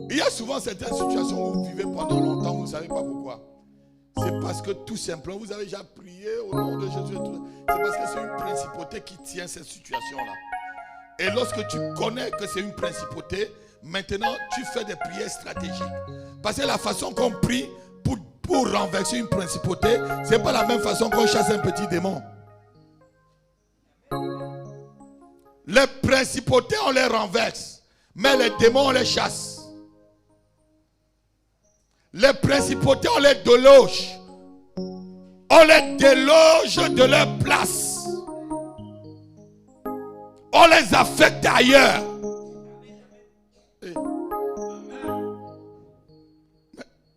Il y a souvent certaines situations où vous vivez pendant longtemps, vous ne savez pas pourquoi. C'est parce que tout simplement, vous avez déjà prié au nom de Jésus. C'est parce que c'est une principauté qui tient cette situation-là. Et lorsque tu connais que c'est une principauté, maintenant tu fais des prières stratégiques. Parce que la façon qu'on prie pour renverser une principauté, ce n'est pas la même façon qu'on chasse un petit démon. Les principautés, on les renverse, mais les démons, on les chasse. Les principautés, on les déloge. On les déloge de leur place. On les affecte ailleurs.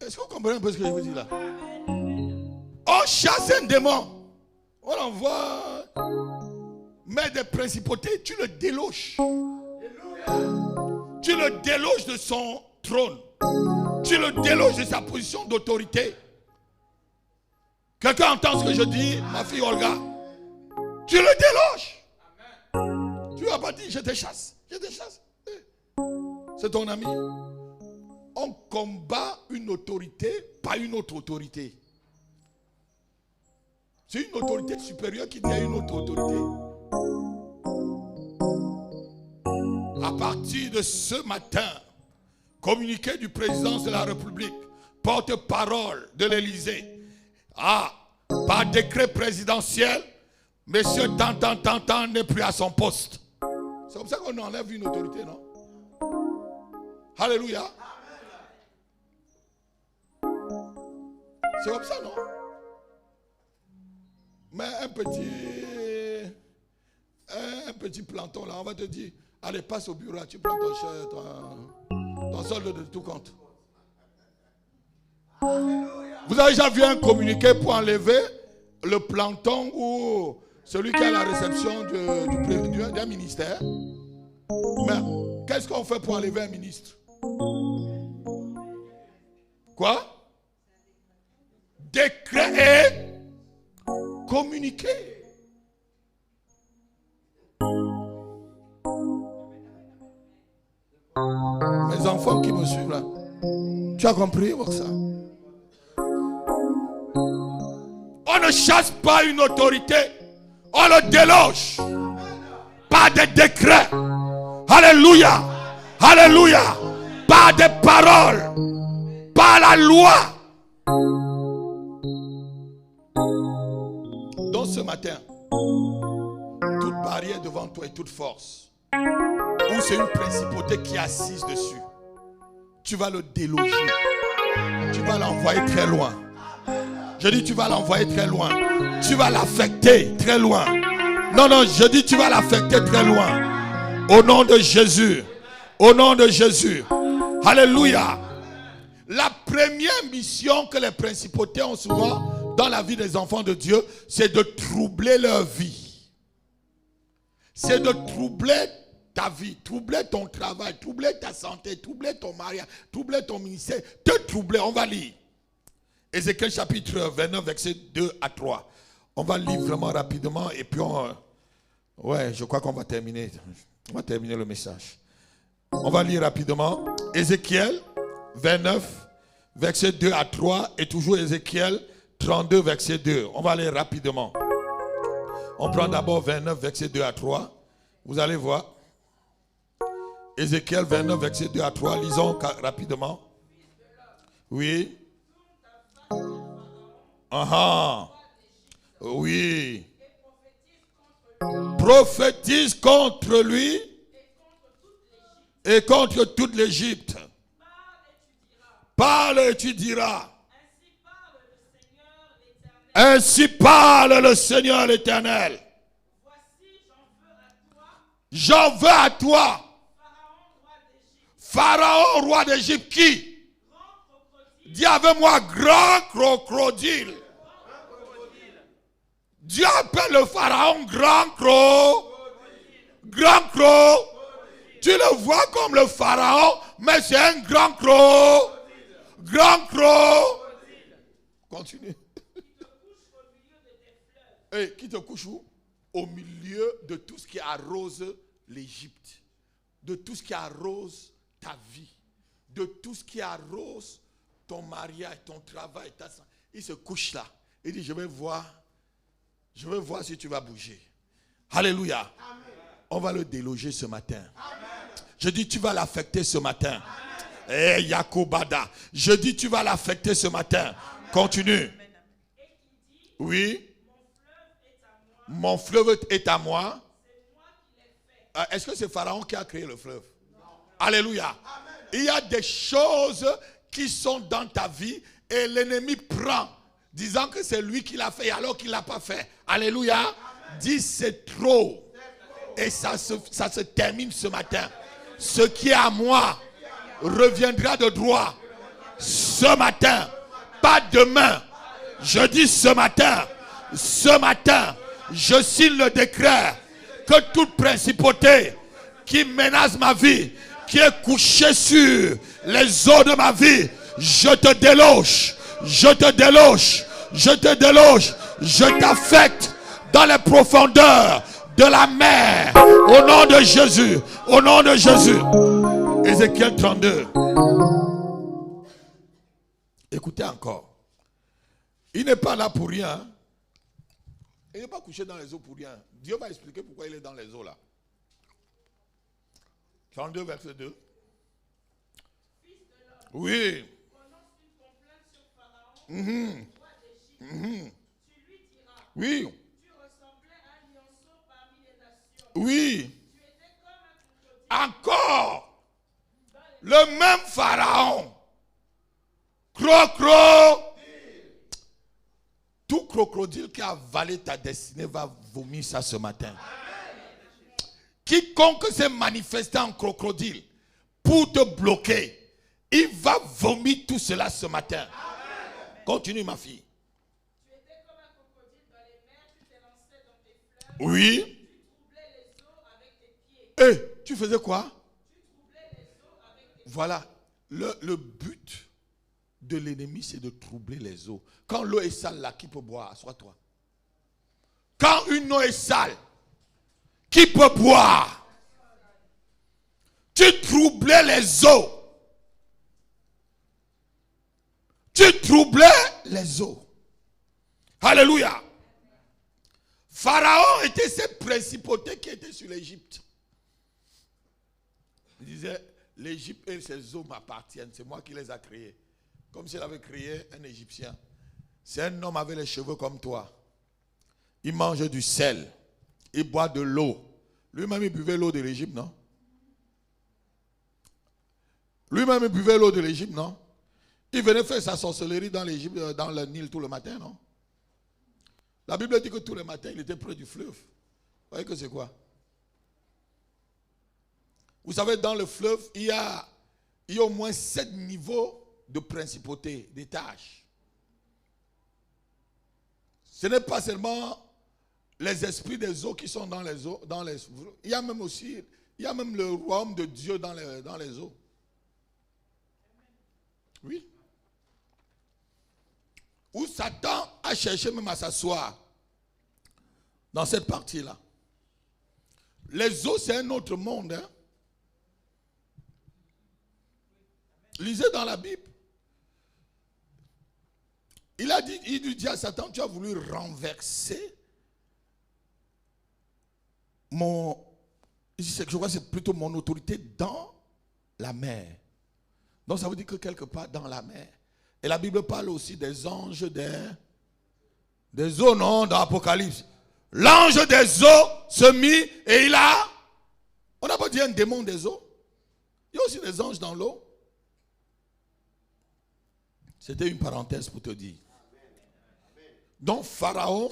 Est-ce que vous comprenez un peu ce que je vous dis là? On chasse un démon. On l'envoie. Mais des principautés, tu le déloges. Tu le déloges de son trône. Tu le déloges de sa position d'autorité. Quelqu'un entend ce que je dis, ma fille Olga? Tu le déloges. Tu vas pas dire, je te chasse. Je te chasse. C'est ton ami. On combat une autorité, pas une autre autorité. C'est une autorité supérieure qui dit à une autre autorité. À partir de ce matin, communiqué du président de la République, porte-parole de l'Élysée, par décret présidentiel, monsieur Tant n'est plus à son poste. C'est comme ça qu'on enlève une autorité, non? Alléluia. C'est comme ça, non? Mais un petit planton là, on va te dire, allez, passe au bureau, là, tu prends ton solde de tout compte. Vous avez déjà vu un communiqué pour enlever le planton ou celui qui a la réception d'un ministère? Mais qu'est-ce qu'on fait pour enlever un ministre? Quoi? Décret et communiqué. Mes enfants qui me suivent là, tu as compris ça? On ne chasse pas une autorité, on le déloge. Pas de décret. Alléluia. Alléluia. Pas de paroles. Pas la loi. Donc ce matin, toute barrière devant toi et toute force, ou c'est une principauté qui est assise dessus, tu vas le déloger. Tu vas l'envoyer très loin. Je dis tu vas l'envoyer très loin. Tu vas l'affecter très loin. Non, je dis tu vas l'affecter très loin. Au nom de Jésus. Au nom de Jésus. Alléluia. La première mission que les principautés ont souvent dans la vie des enfants de Dieu, c'est de troubler leur vie. C'est de troubler ta vie, troubler ton travail, troubler ta santé, troubler ton mariage, troubler ton ministère, te troubler. On va lire. Ézéchiel chapitre 29, versets 2 à 3. On va lire vraiment rapidement et puis je crois qu'on va terminer. On va terminer le message. On va lire rapidement. Ézéchiel 29, versets 2 à 3 et toujours Ézéchiel 32, verset 2. On va aller rapidement. On prend d'abord 29, verset 2 à 3. Vous allez voir. Ézéchiel 29, verset 2 à 3. Lisons rapidement. Oui. Oui. Prophétise contre lui et contre toute l'Égypte. Parle et tu diras. Ainsi parle le Seigneur l'Éternel. J'en veux à toi. Pharaon, roi d'Égypte, qui? Dis avec moi, grand crocodile. Dieu appelle le Pharaon grand crocodile. Tu le vois comme le Pharaon, mais c'est un grand crocodile. Continue. Et qui te couche où? Au milieu de tout ce qui arrose l'Égypte, de tout ce qui arrose ta vie, de tout ce qui arrose ton mariage, ton travail, ta santé. Il se couche là. Il dit, je vais voir si tu vas bouger. Alléluia. Amen. On va le déloger ce matin. Amen. Je dis, tu vas l'affecter ce matin. Eh, Yakobada. Je dis, tu vas l'affecter ce matin. Amen. Continue. Oui. Mon fleuve est à moi. Est-ce que c'est Pharaon qui a créé le fleuve? Non. Alléluia. Amen. Il y a des choses qui sont dans ta vie et l'ennemi prend, disant que c'est lui qui l'a fait alors qu'il ne l'a pas fait. Alléluia. Amen. Dis c'est trop. Et ça se termine ce matin. Ce qui est à moi reviendra de droit. Ce matin. Pas demain. Je dis ce matin. Ce matin. Je signe le décret que toute principauté qui menace ma vie, qui est couchée sur les eaux de ma vie, je te déloge, je te déloge, je te déloge, je t'affecte dans les profondeurs de la mer, au nom de Jésus, au nom de Jésus. Ézéchiel 32. Écoutez encore. Il n'est pas là pour rien. Hein. Il n'est pas couché dans les eaux pour rien. Dieu va expliquer pourquoi il est dans les eaux là. 32 verset 2. Oui. Oui. Oui. Encore. Le même Pharaon. Crocro. Tout crocodile qui a avalé ta destinée va vomir ça ce matin. Quiconque s'est manifesté en crocodile pour te bloquer, il va vomir tout cela ce matin. Amen. Continue ma fille. Tu étais comme un crocodile dans les mers, tu t'élançais dans tes fleuves. Oui. Tu troublais les eaux avec tes pieds. Tu faisais quoi? Tu troublais les eaux avec tes pieds. Voilà. Le but de l'ennemi, c'est de troubler les eaux. Quand l'eau est sale, là, qui peut boire? Assois-toi. Quand une eau est sale, qui peut boire? Tu troublais les eaux. Tu troublais les eaux. Alléluia. Pharaon était cette principauté qui était sur l'Égypte. Il disait, l'Égypte et ses eaux m'appartiennent. C'est moi qui les ai créées. Comme s'il avait créé un Égyptien. C'est un homme avec les cheveux comme toi. Il mange du sel. Il boit de l'eau. Lui-même, il buvait l'eau de l'Égypte, non? Lui-même, il buvait l'eau de l'Égypte, non? Il venait faire sa sorcellerie dans l'Égypte, dans le Nil tout le matin, non? La Bible dit que tous les matins, il était près du fleuve. Vous voyez que c'est quoi? Vous savez, dans le fleuve, il y a au moins 7 niveaux de principauté, d'étages. Ce n'est pas seulement les esprits des eaux qui sont dans les eaux, il y a même aussi, il y a même le royaume de Dieu dans les eaux. Oui. Où Satan a cherché même à s'asseoir dans cette partie-là. Les eaux, c'est un autre monde. Hein? Lisez dans la Bible. Il lui dit à Satan, tu as voulu renverser je crois que c'est plutôt mon autorité dans la mer. Donc ça veut dire que quelque part dans la mer. Et la Bible parle aussi des anges des eaux, non, dans l'Apocalypse. L'ange des eaux se mit et on n'a pas dit un démon des eaux. Il y a aussi des anges dans l'eau. C'était une parenthèse pour te dire. Donc Pharaon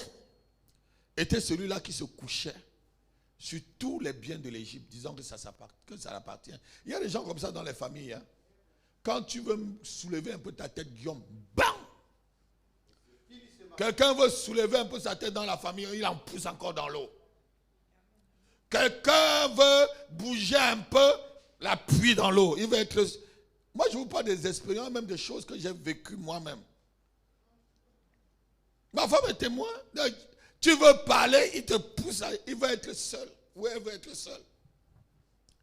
était celui-là qui se couchait sur tous les biens de l'Égypte, disant que ça appartient. Il y a des gens comme ça dans les familles. Hein. Quand tu veux soulever un peu ta tête, Guillaume, bam! Quelqu'un veut soulever un peu sa tête dans la famille, il en pousse encore dans l'eau. Quelqu'un veut bouger un peu, l'appui dans l'eau. Il veut être... Moi, je vous parle des expériences, même des choses que j'ai vécues moi-même. Ma femme est témoin. Tu veux parler, il te pousse, il veut être seul. Oui, elle veut être seule.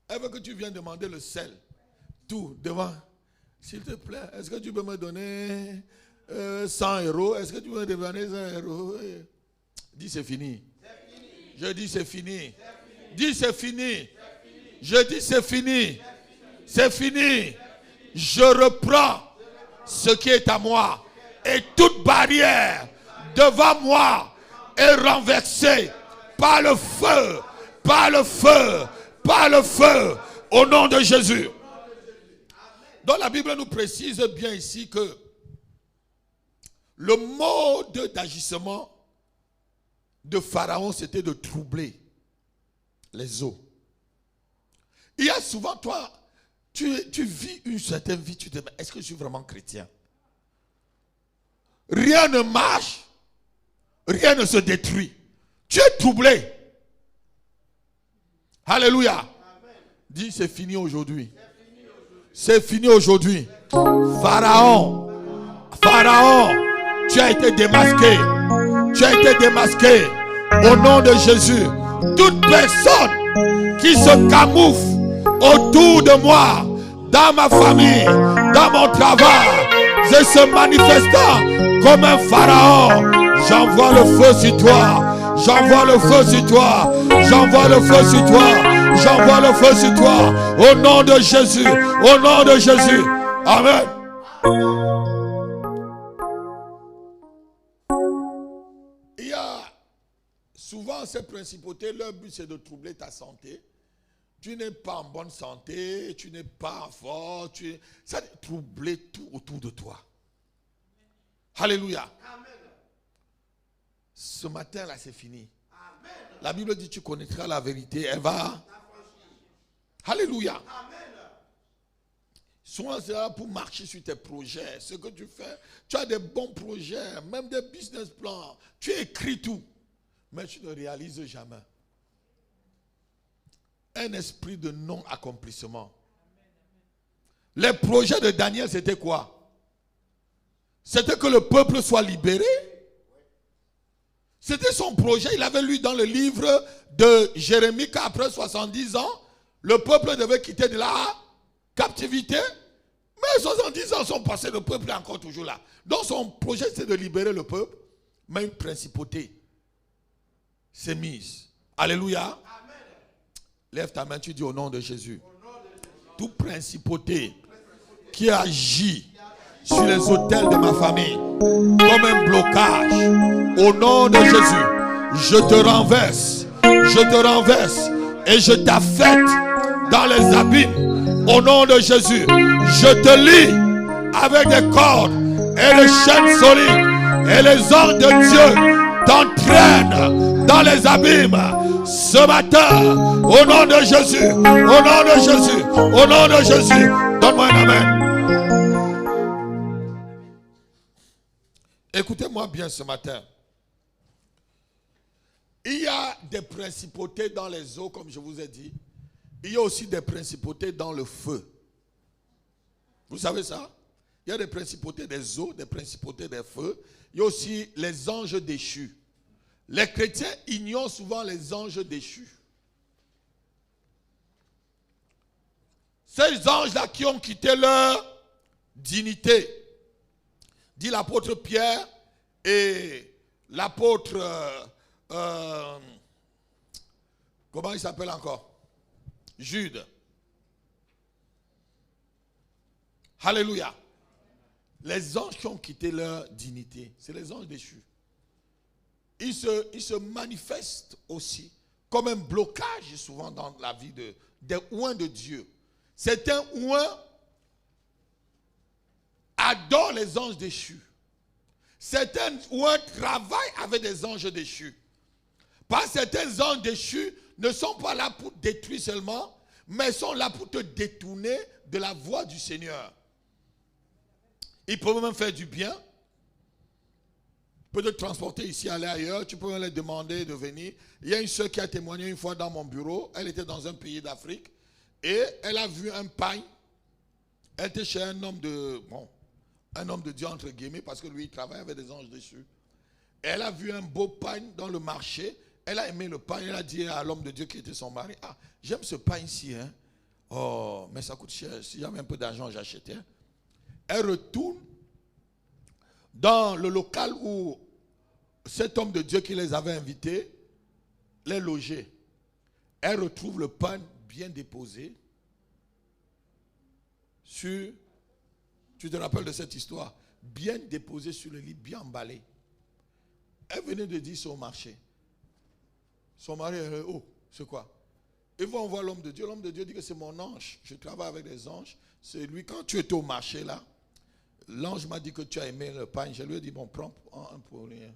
Elle veut que tu viennes demander le sel. Tout, devant. S'il te plaît, est-ce que tu peux me donner 100 €? Est-ce que tu peux me donner 100 €? Dis c'est fini. Je dis c'est fini. Dis c'est fini. Je dis c'est fini. C'est fini. Je reprends ce qui est à moi. Et toute barrière devant moi est renversée par le feu, par le feu, par le feu, au nom de Jésus. Donc la Bible nous précise bien ici que le mode d'agissement de Pharaon, c'était de troubler les eaux. Il y a souvent, toi, tu vis une certaine vie, tu te dis, est-ce que je suis vraiment chrétien? Rien ne marche, rien ne se détruit. Tu es troublé. Alléluia. Amen. Dis, c'est fini aujourd'hui. C'est fini aujourd'hui. Pharaon, tu as été démasqué. Tu as été démasqué au nom de Jésus. Toute personne qui se camoufle autour de moi, dans ma famille, dans mon travail, je se manifestant comme un pharaon. J'envoie le feu sur toi. J'envoie le feu sur toi. J'envoie le feu sur toi. J'envoie le feu sur toi. Au nom de Jésus. Au nom de Jésus. Amen. Il y a souvent ces principautés, leur but c'est de troubler ta santé. Tu n'es pas en bonne santé, tu n'es pas fort, ça va troubler tout autour de toi. Alléluia. Amen. Ce matin-là, c'est fini. Amen. La Bible dit, tu connaîtras la vérité, elle va. Alléluia. Amen. Souvent, c'est là pour marcher sur tes projets. Ce que tu fais, tu as des bons projets, même des business plans. Tu écris tout, mais tu ne réalises jamais. Un esprit de non-accomplissement. Les projets de Daniel, c'était quoi? C'était que le peuple soit libéré. C'était son projet. Il avait lu dans le livre de Jérémie qu'après 70 ans, le peuple devait quitter de la captivité. Mais 70 ans sont passés, le peuple est encore toujours là. Donc son projet, c'est de libérer le peuple. Mais une principauté s'est mise. Alléluia. Lève ta main, tu dis au nom de Jésus. Toute principauté qui agit sur les autels de ma famille comme un blocage, au nom de Jésus, je te renverse et je t'affecte dans les abîmes. Au nom de Jésus, je te lie avec des cordes et des chaînes solides, et les anges de Dieu t'entraînent dans les abîmes. Ce matin, au nom de Jésus, au nom de Jésus, au nom de Jésus, donne-moi un amen. Écoutez-moi bien ce matin. Il y a des principautés dans les eaux, comme je vous ai dit. Il y a aussi des principautés dans le feu. Vous savez ça? Il y a des principautés des eaux, des principautés des feux. Il y a aussi les anges déchus. Les chrétiens ignorent souvent les anges déchus. Ces anges-là qui ont quitté leur dignité, dit l'apôtre Pierre et l'apôtre, comment il s'appelle encore? Jude. Alléluia. Les anges qui ont quitté leur dignité, c'est les anges déchus. Ils se manifestent aussi comme un blocage souvent dans la vie des oints de Dieu. Certains oints adorent les anges déchus. Certains oints travaillent avec des anges déchus. Parce que certains anges déchus ne sont pas là pour détruire seulement, mais sont là pour te détourner de la voie du Seigneur. Ils peuvent même faire du bien. Peut te transporter ici, aller ailleurs. Tu peux même leur demander de venir. Il y a une soeur qui a témoigné une fois dans mon bureau. Elle était dans un pays d'Afrique. Et elle a vu un pain. Elle était chez un homme de Dieu entre guillemets, parce que lui il travaille avec des anges dessus. Et elle a vu un beau pain dans le marché. Elle a aimé le pain. Elle a dit à l'homme de Dieu qui était son mari, ah, j'aime ce pain ici. Hein. Oh, mais ça coûte cher. Si j'avais un peu d'argent, j'achetais. Elle retourne dans le local où cet homme de Dieu qui les avait invités les logeait. Elle retrouve le pain bien déposé sur, tu te rappelles de cette histoire, bien déposé sur le lit, bien emballé. Elle venait de dire ça au marché. Son mari est oh, c'est quoi? Et on voit l'homme de Dieu. L'homme de Dieu dit que c'est mon ange. Je travaille avec des anges. C'est lui, quand tu étais au marché là, l'ange m'a dit que tu as aimé le pain. Je lui ai dit, bon, prends un pour rien.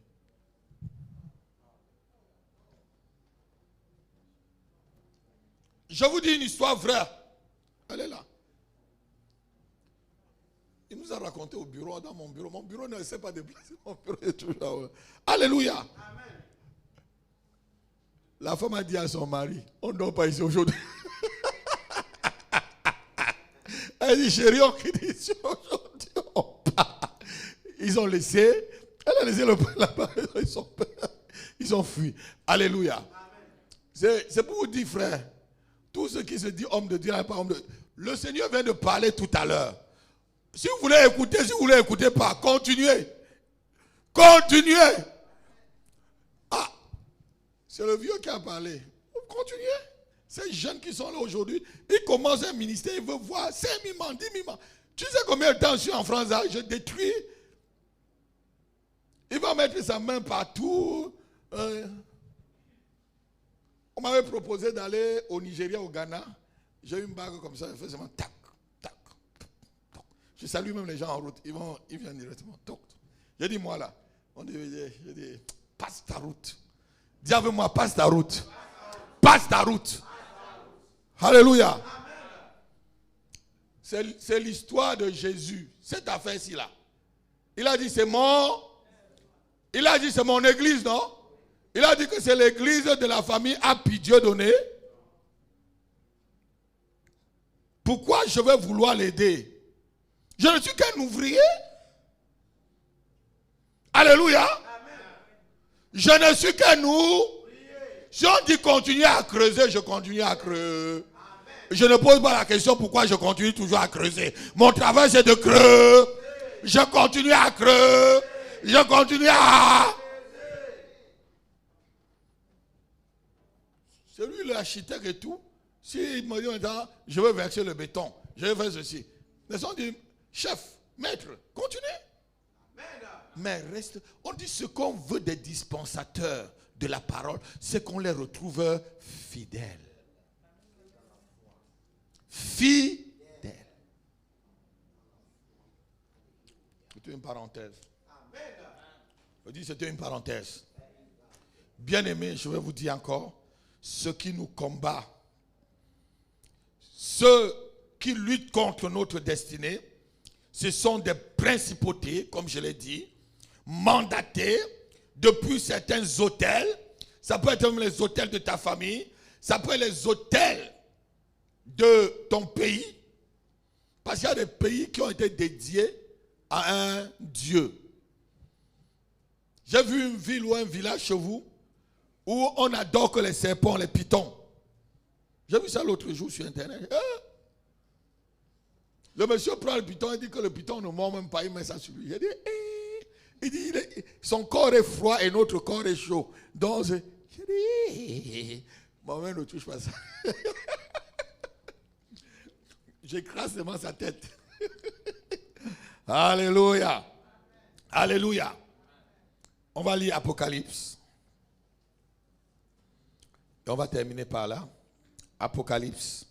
Je vous dis une histoire vraie. Elle est là. Il nous a raconté au bureau, dans mon bureau. Mon bureau ne s'est pas déplacé. Mon bureau est toujours là. Alléluia. Amen. La femme a dit à son mari, on ne dort pas ici aujourd'hui. Elle dit, chérie, on quitte ici aujourd'hui. On part. Ils ont laissé. Elle a laissé le pain là-bas. Ils ont fui. Alléluia. C'est pour vous dire, frère. Tout ce qui se dit homme de Dieu n'est pas homme de Dieu. Le Seigneur vient de parler tout à l'heure. Si vous voulez écouter, si vous voulez écouter pas, continuez. Continuez. Ah, c'est le vieux qui a parlé. Continuez. Ces jeunes qui sont là aujourd'hui, ils commencent un ministère, ils veulent voir 5 000 ans, 10 000 ans. Tu sais combien de temps je suis en France, là, je détruis. Il va mettre sa main partout. On m'avait proposé d'aller au Nigeria, au Ghana. J'ai eu une bague comme ça, je fais seulement tac, tac, tac. Je salue même les gens en route. Ils viennent directement. Toc. J'ai dit, moi là, j'ai dit, passe ta route. Dis avec moi, passe ta route. Passe ta route. Alléluia. C'est l'histoire de Jésus. Cette affaire-ci là. Il a dit, c'est mon. Il a dit, c'est mon église, non? Il a dit que c'est l'église de la famille Dieudonné. Pourquoi je vais vouloir l'aider? Je ne suis qu'un ouvrier. Alléluia. Amen. Je ne suis qu'un ouvrier. Si on dit continuer à creuser, je continue à creuser. Je ne pose pas la question pourquoi je continue toujours à creuser. Mon travail c'est de creuser. Je continue à creuser. Je continue à... C'est lui l'architecte et tout. S'il me dit maintenant, je vais verser le béton, je vais faire ceci. Les gens disent, chef, maître, continuez. Mais reste, on dit ce qu'on veut des dispensateurs de la parole, c'est qu'on les retrouve fidèles. Fidèles. C'était une parenthèse. Je dis c'était une parenthèse. Bien aimé, je vais vous dire encore, ce qui nous combat, ceux qui luttent contre notre destinée, ce sont des principautés, comme je l'ai dit, mandatés depuis certains hôtels. Ça peut être même les hôtels de ta famille, ça peut être les hôtels de ton pays, parce qu'il y a des pays qui ont été dédiés à un Dieu. J'ai vu une ville ou un village chez vous où on adore que les serpents, les pitons. J'ai vu ça l'autre jour sur internet. Le monsieur prend le piton et dit que le piton ne mord même pas, il met ça sur lui. J'ai dit, il dit, son corps est froid et notre corps est chaud. Donc, j'ai dit, moi-même ne touche pas ça. J'écrase seulement sa tête. Alléluia. Alléluia. On va lire Apocalypse. Et on va terminer par là. Apocalypse,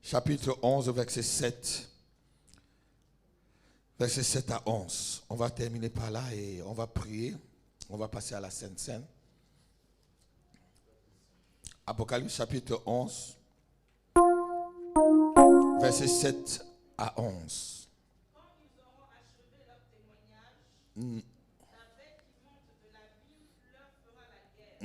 chapitre 11, verset 7. Verset 7 à 11. On va terminer par là et on va prier. On va passer à la Sainte Seine. Apocalypse, chapitre 11, verset 7 à 11. Quand ils auront achevé leur témoignage, la bête qui monte de l'abîme leur fera la guerre,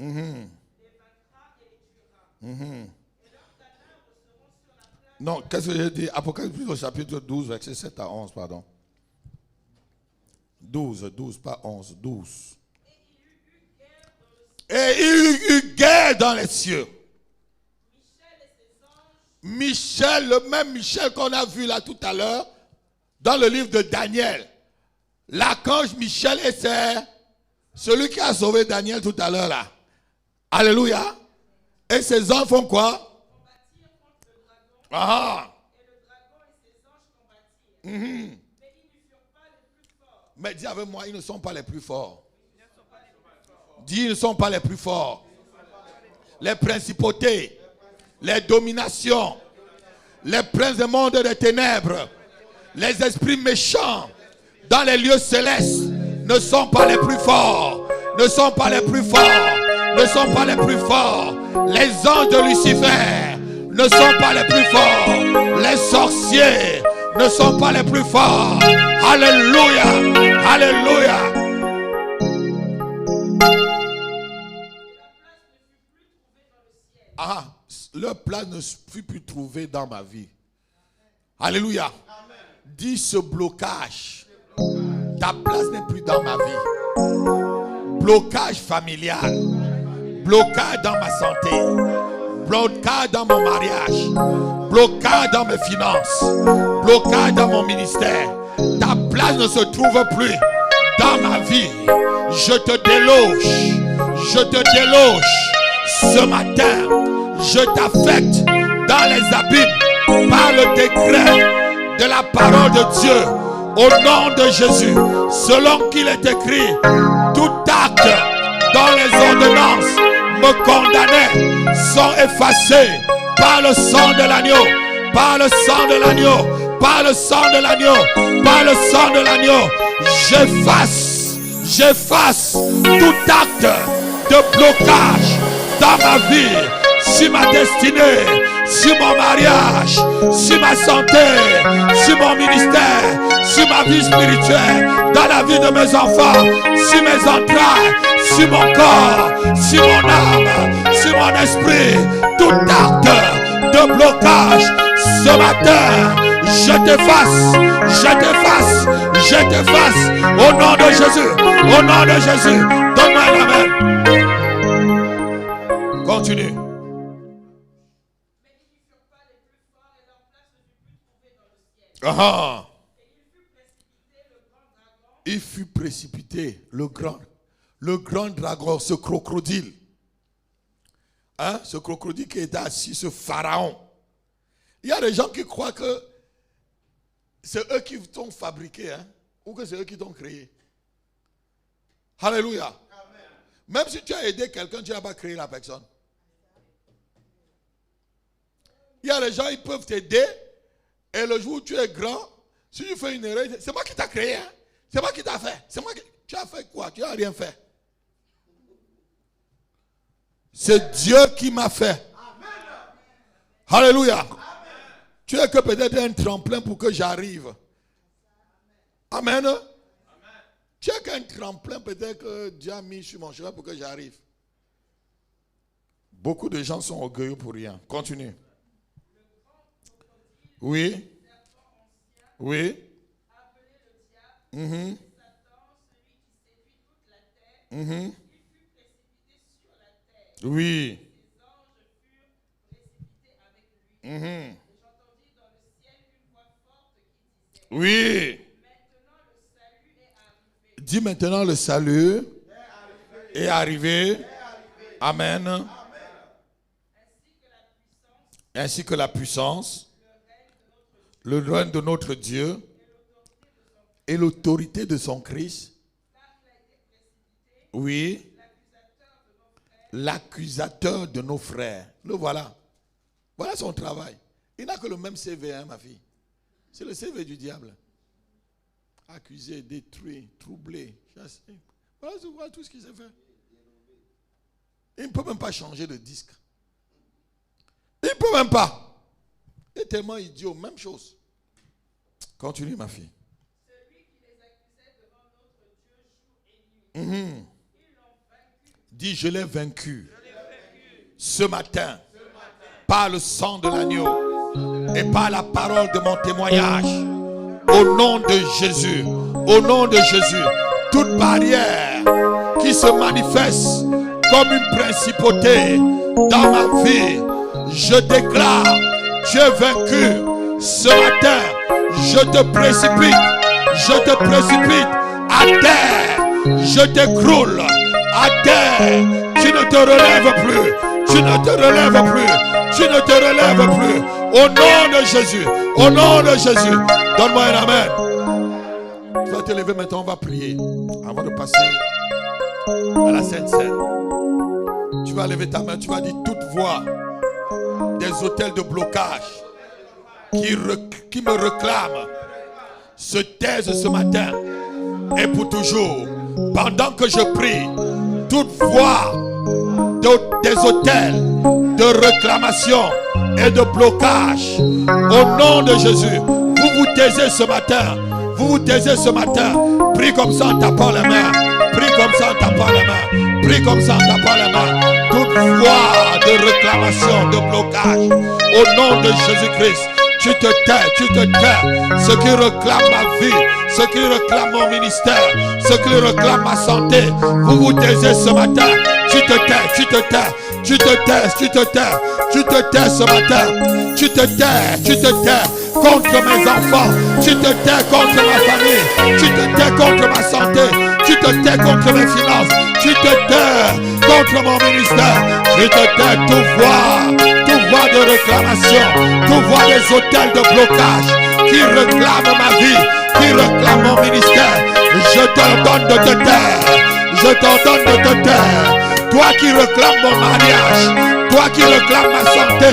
les vaincra et les tuera. Et leurs cadavres seront sur la place. Non, qu'est-ce que j'ai dit? Apocalypse, chapitre 12, verset 7 à 11, pardon. 12, pas 11, 12. Et il y eut guerre dans les cieux. Michel, le même Michel qu'on a vu là tout à l'heure, dans le livre de Daniel. L'archange Michel et c'est celui qui a sauvé Daniel tout à l'heure là. Alléluia. Et ses anges font quoi? Combattirent contre le dragon, Ah. et le dragon et ses anges combattirent. Mais ils ne furent pas les plus forts. Mais dis avec moi, ils ne sont pas les plus forts. Dis, ils ne sont pas les plus forts. Les principautés, les dominations, les princes du monde des ténèbres, les esprits méchants dans les lieux célestes ne sont pas les plus forts. Ne sont pas les plus forts. Ne sont pas les plus forts. Les anges de Lucifer ne sont pas les plus forts. Les sorciers ne sont pas les plus forts. Alléluia. Alléluia. Ah, leur place ne fut plus trouvée dans ma vie. Alléluia. Dis ce blocage. Ta place n'est plus dans ma vie. Blocage familial. Blocage dans ma santé. blocage dans mon mariage, blocage dans mes finances, blocage dans mon ministère. Ta place ne se trouve plus dans ma vie. Je te déloge ce matin. Je t'affecte dans les abîmes par le décret de la parole de Dieu. Au nom de Jésus, selon qu'il est écrit, tout acte dans les ordonnances me condamnait sont effacés par le sang de l'agneau, par le sang de l'agneau, par le sang de l'agneau, par le sang de l'agneau. J'efface tout acte de blocage dans ma vie, sur ma destinée, sur mon mariage, sur ma santé, sur mon ministère, sur ma vie spirituelle, dans la vie de mes enfants, sur mes entrailles, sur mon corps, sur mon âme, sur mon esprit. Tout acte de blocage ce matin, je t'efface au nom de Jésus, au nom de Jésus. Donne-moi un amen. Continue. Il fut précipité, le grand dragon, ce crocodile. Hein? Ce crocodile qui était assis, ce pharaon. Il y a des gens qui croient que c'est eux qui t'ont fabriqué, hein? Ou que c'est eux qui t'ont créé. Alléluia. Amen. Même si tu as aidé quelqu'un, tu n'as pas créé la personne. Il y a des gens, ils peuvent t'aider. Et le jour où tu es grand, si tu fais une erreur, c'est moi qui t'ai créé. Hein? C'est moi qui t'ai fait. C'est moi qui... Tu as fait quoi? Tu n'as rien fait. C'est Dieu qui m'a fait. Amen. Alléluia. Amen. Tu es que peut-être un tremplin pour que j'arrive. Amen. Amen. Tu es qu'un tremplin peut-être que Dieu a mis sur mon chemin pour que j'arrive. Beaucoup de gens sont orgueilleux pour rien. Continue. Oui. Oui. Mm-hmm. Mm-hmm. Oui. Mm-hmm. Oui. Dis maintenant le salut est arrivé. Amen. Ainsi que la puissance, le règne de notre Dieu et l'autorité de son Christ. Oui. L'accusateur de nos frères. Le voilà. Voilà son travail. Il n'a que le même CV, hein, ma fille. C'est le CV du diable. Accusé, détruit, troublé, chassé. Voilà tout ce qu'il s'est fait. Il ne peut même pas changer de disque. Il ne peut même pas. Il est tellement idiot, même chose. Continue, ma fille. Celui qui les accusait devant notre Dieu jour et nuit. Dis, je l'ai vaincu. Ce matin, par le sang de l'agneau et par la parole de mon témoignage. Au nom de Jésus, toute barrière qui se manifeste comme une principauté dans ma vie, je déclare, tu es vaincu. Ce matin, je te précipite à terre, je t'écroule à terre. Tu ne te relèves plus. Au nom de Jésus, donne-moi un amen. Tu vas te lever maintenant, on va prier. Avant de passer à la Sainte Seine. Tu vas lever ta main, tu vas dire toute voix des hôtels de blocage qui me réclament se taise ce matin et pour toujours. Pendant que je prie, toute voix des hôtels de réclamation et de blocage, au nom de Jésus, vous taisez ce matin. Prie comme ça en tapant les mains. Toute voix de réclamation, de blocage, au nom de Jésus-Christ, tu te tais. Ce qui réclame ma vie, ce qui réclame mon ministère, ce qui réclame ma santé, vous taisez ce matin. Tu te tais. Tu te tais, tu te tais, tu te tais ce matin. Tu te tais contre mes enfants. Tu te tais contre ma famille. Tu te tais contre ma santé. Tu te tais contre mes finances. Tu te tais contre mon ministère. Tu te tais, toute voix de réclamation, toute voix des hôtels de blocage qui réclament ma vie, qui réclament mon ministère. Je t'ordonne de te taire. Je t'ordonne de te taire. Toi qui réclames mon mariage, toi qui réclames ma santé,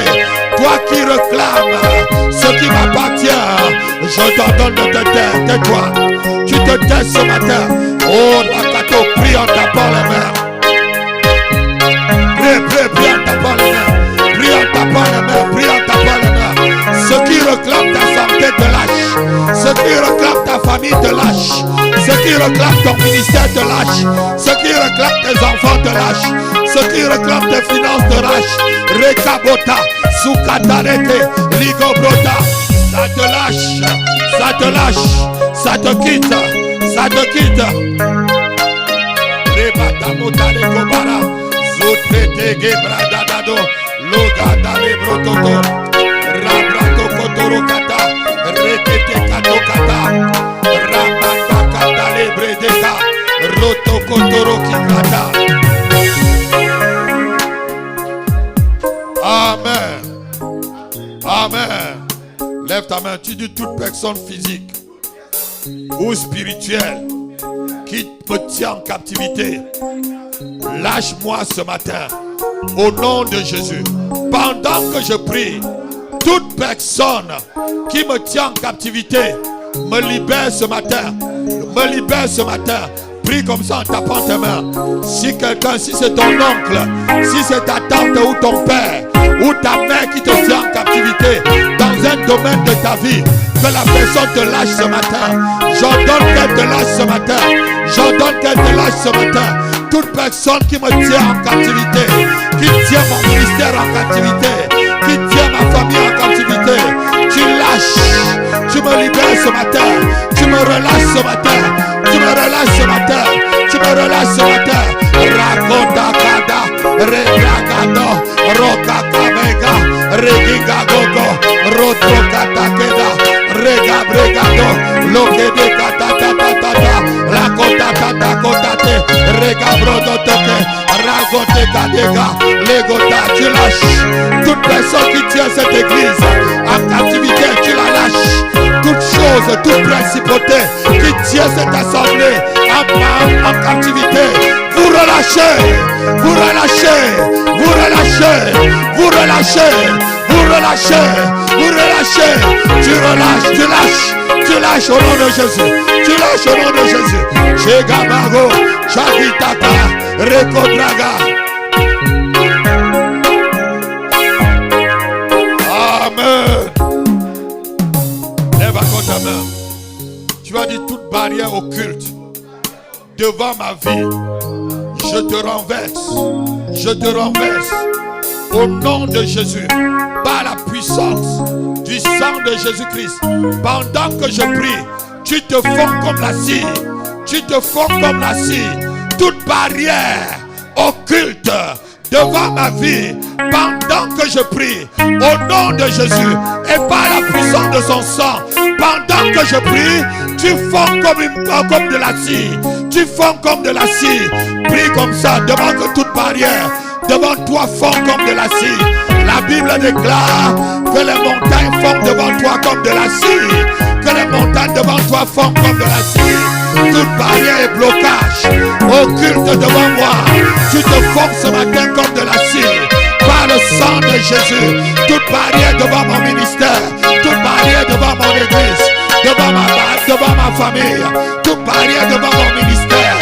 toi qui réclames ce qui m'appartient, je t'ordonne de te taire. Tais-toi. Tu te tais ce matin. Oh, Rakato, prie en tapant les mains. Prie en tapant les mains. Prie en tapant les mains. Prie en tapant les mains. Ceux qui réclament ta santé te lâchent. Ceux qui réclament ta famille te lâchent. Ceux qui réclament ton ministère te lâchent. Ceux qui réclament tes enfants te lâchent. Ceux qui réclament tes finances te lâchent. Rekabota, Sukatarete, Ligobrota. Ça te lâche. Ça te lâche. Ça te quitte. Ça te quitte. Rebata motale kobara. Zotrete gebradadado. Logada lebrototo. Rabrato kotorokata. Retete katokata. Ramata kata lebredeka. Roto kotorokikata. Amen. Amen. Lève ta main. Tu dis toute personne physique ou spirituelle qui me tient en captivité, lâche-moi ce matin au nom de Jésus. Pendant que je prie, toute personne qui me tient en captivité me libère ce matin. Me libère ce matin. Prie comme ça en tapant tes mains. Si quelqu'un, si c'est ton oncle, si c'est ta tante ou ton père ou ta mère qui te tient en captivité dans un domaine de ta vie, que la personne te lâche ce matin. J'ordonne qu'elle te lâche ce matin. J'ordonne qu'elle te lâche ce matin. Toute personne qui me tient en captivité, qui tient mon ministère en captivité, qui tient ma famille en captivité, tu lâches. Tu me libères ce matin. Tu me relâches ce matin. Tu me relâches ce matin. Tu me relâches ce matin. Rakonda kada, regagado, rokakamega, regigagogo, rotrokatakeda, regabregado, lokede katatatata, lakota kotate, regabrodotoke, ragote kadega, legota, tu lâches. Toute personne qui tient cette église en captivité, tu la lâches. Toute chose, toute principauté qui tient cette assemblée en captivité, vous relâchez, vous relâchez, vous relâchez, vous relâchez, vous relâchez, vous relâchez. Tu relâches, tu lâches, tu lâches au nom de Jésus. Tu lâches au nom de Jésus. Chez Gabago, Chagitaka, Rekodraga. Amen. Lève encore ta main. Tu vas dire toute barrière occulte devant ma vie, je te renverse, je te renverse au nom de Jésus, par la puissance du sang de Jésus-Christ. Pendant que je prie, tu te fonds comme la cire, tu te fonds comme la cire. Toute barrière occulte devant ma vie, pendant que je prie, au nom de Jésus et par la puissance de son sang, pendant que je prie, tu fonds comme de la cire. Tu fonds comme de la cire. Prie comme ça. Demande que toute barrière devant toi fond comme de la cire. La Bible déclare que les montagnes fondent devant toi comme de la cire. Que les montagnes devant toi fondent comme de la cire. Toute barrière et blocage occulte devant moi, tu te fonds ce matin comme de la cire. Par le sang de Jésus, toute barrière devant mon ministère, toute barrière devant mon église, devant ma famille, toute barrière devant mon ministère,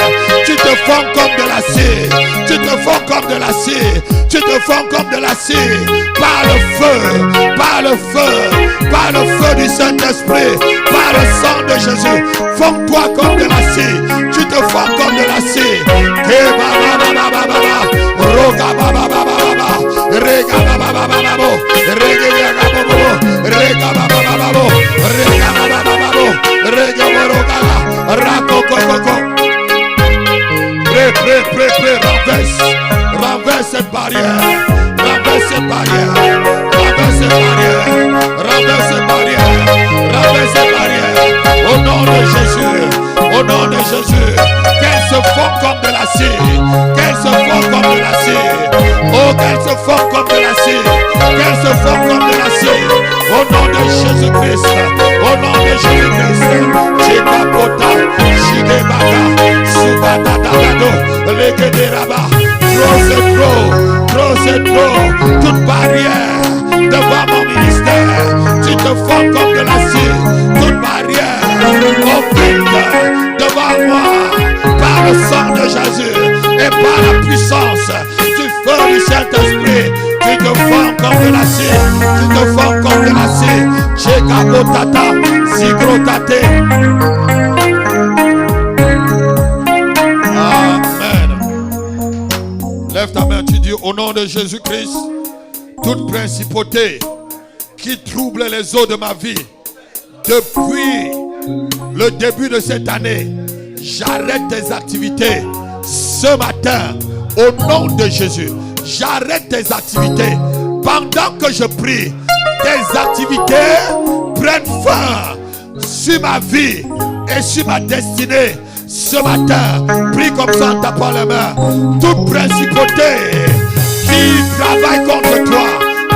tu te fonds comme de la cire, tu te fonds comme de la cire, tu te fonds comme de la cire, par le feu, par le feu, par le feu du Saint-Esprit, par le sang de Jésus, fonds-toi comme de la cire, tu te fonds comme de la cire, roga baba baba, rega baba baba, rega baba baba, rega baba baba, rega baba baba, rega baba, rako koko. Prêt, renverse cette barrière. font comme de l'acier. Au nom de Jésus-Christ. Au nom de Jésus-Christ. Chekapota, Shidebaka, Subadadagado, Legederaba. Trop c'est trop. Trop c'est trop. Toute barrière devant mon ministère. Tu te fends comme de l'acier. Toute barrière ouverte devant moi. Par le sang de Jésus et par la puissance du feu du Saint-Esprit, tu te fends comme de l'acier, tu te fends comme de l'acier. Chekabotata, Zigrotate. Amen. Lève ta main, tu dis au nom de Jésus-Christ, toute principauté qui trouble les eaux de ma vie, depuis le début de cette année, j'arrête tes activités ce matin au nom de Jésus. J'arrête tes activités. Pendant que je prie, tes activités prennent fin sur ma vie et sur ma destinée. Ce matin, prie comme ça en tapant les mains. Toute principauté qui travaille contre toi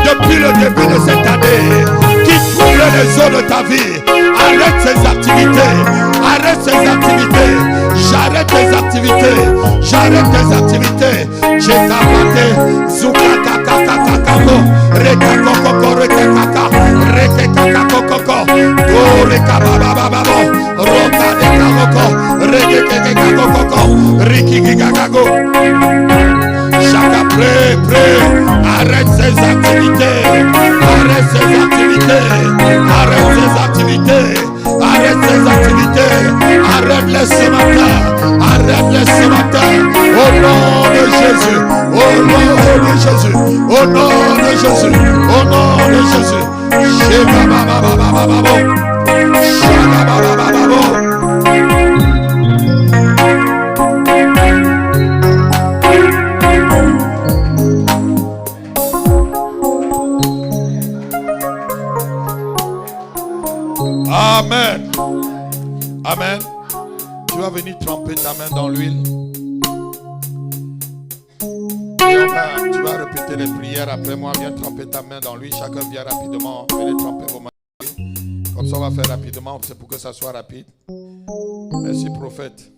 depuis le début de cette année, qui trouble les eaux de ta vie, arrête ses activités. Arrête ses activités. J'arrête tes activités. J'arrête tes activités. J'ai tabaté. Zoukakakakakako. Rekakokoko. Rekakaka. Rekakakokoko. Rekababababo. Rokadekakoko. Rekakakokoko. Rikikikakako. Chacun prie. Arrête ses activités. Arrête ses activités. Arrête ses activités. Arrête ses activités. Arrête-les ce matin. Arrête-les ce matin. Au nom de Jésus. Au nom de Jésus. Au nom de Jésus. Au nom de Jésus. Shebabababababo. Shagababababo. Amen. Amen. Tu vas venir tremper ta main dans l'huile. Et tu vas répéter les prières après moi. Viens tremper ta main dans l'huile. Chacun vient rapidement. Venez tremper vos mains dans l'huile. Comme ça, on va faire rapidement. C'est pour que ça soit rapide. Merci, prophète.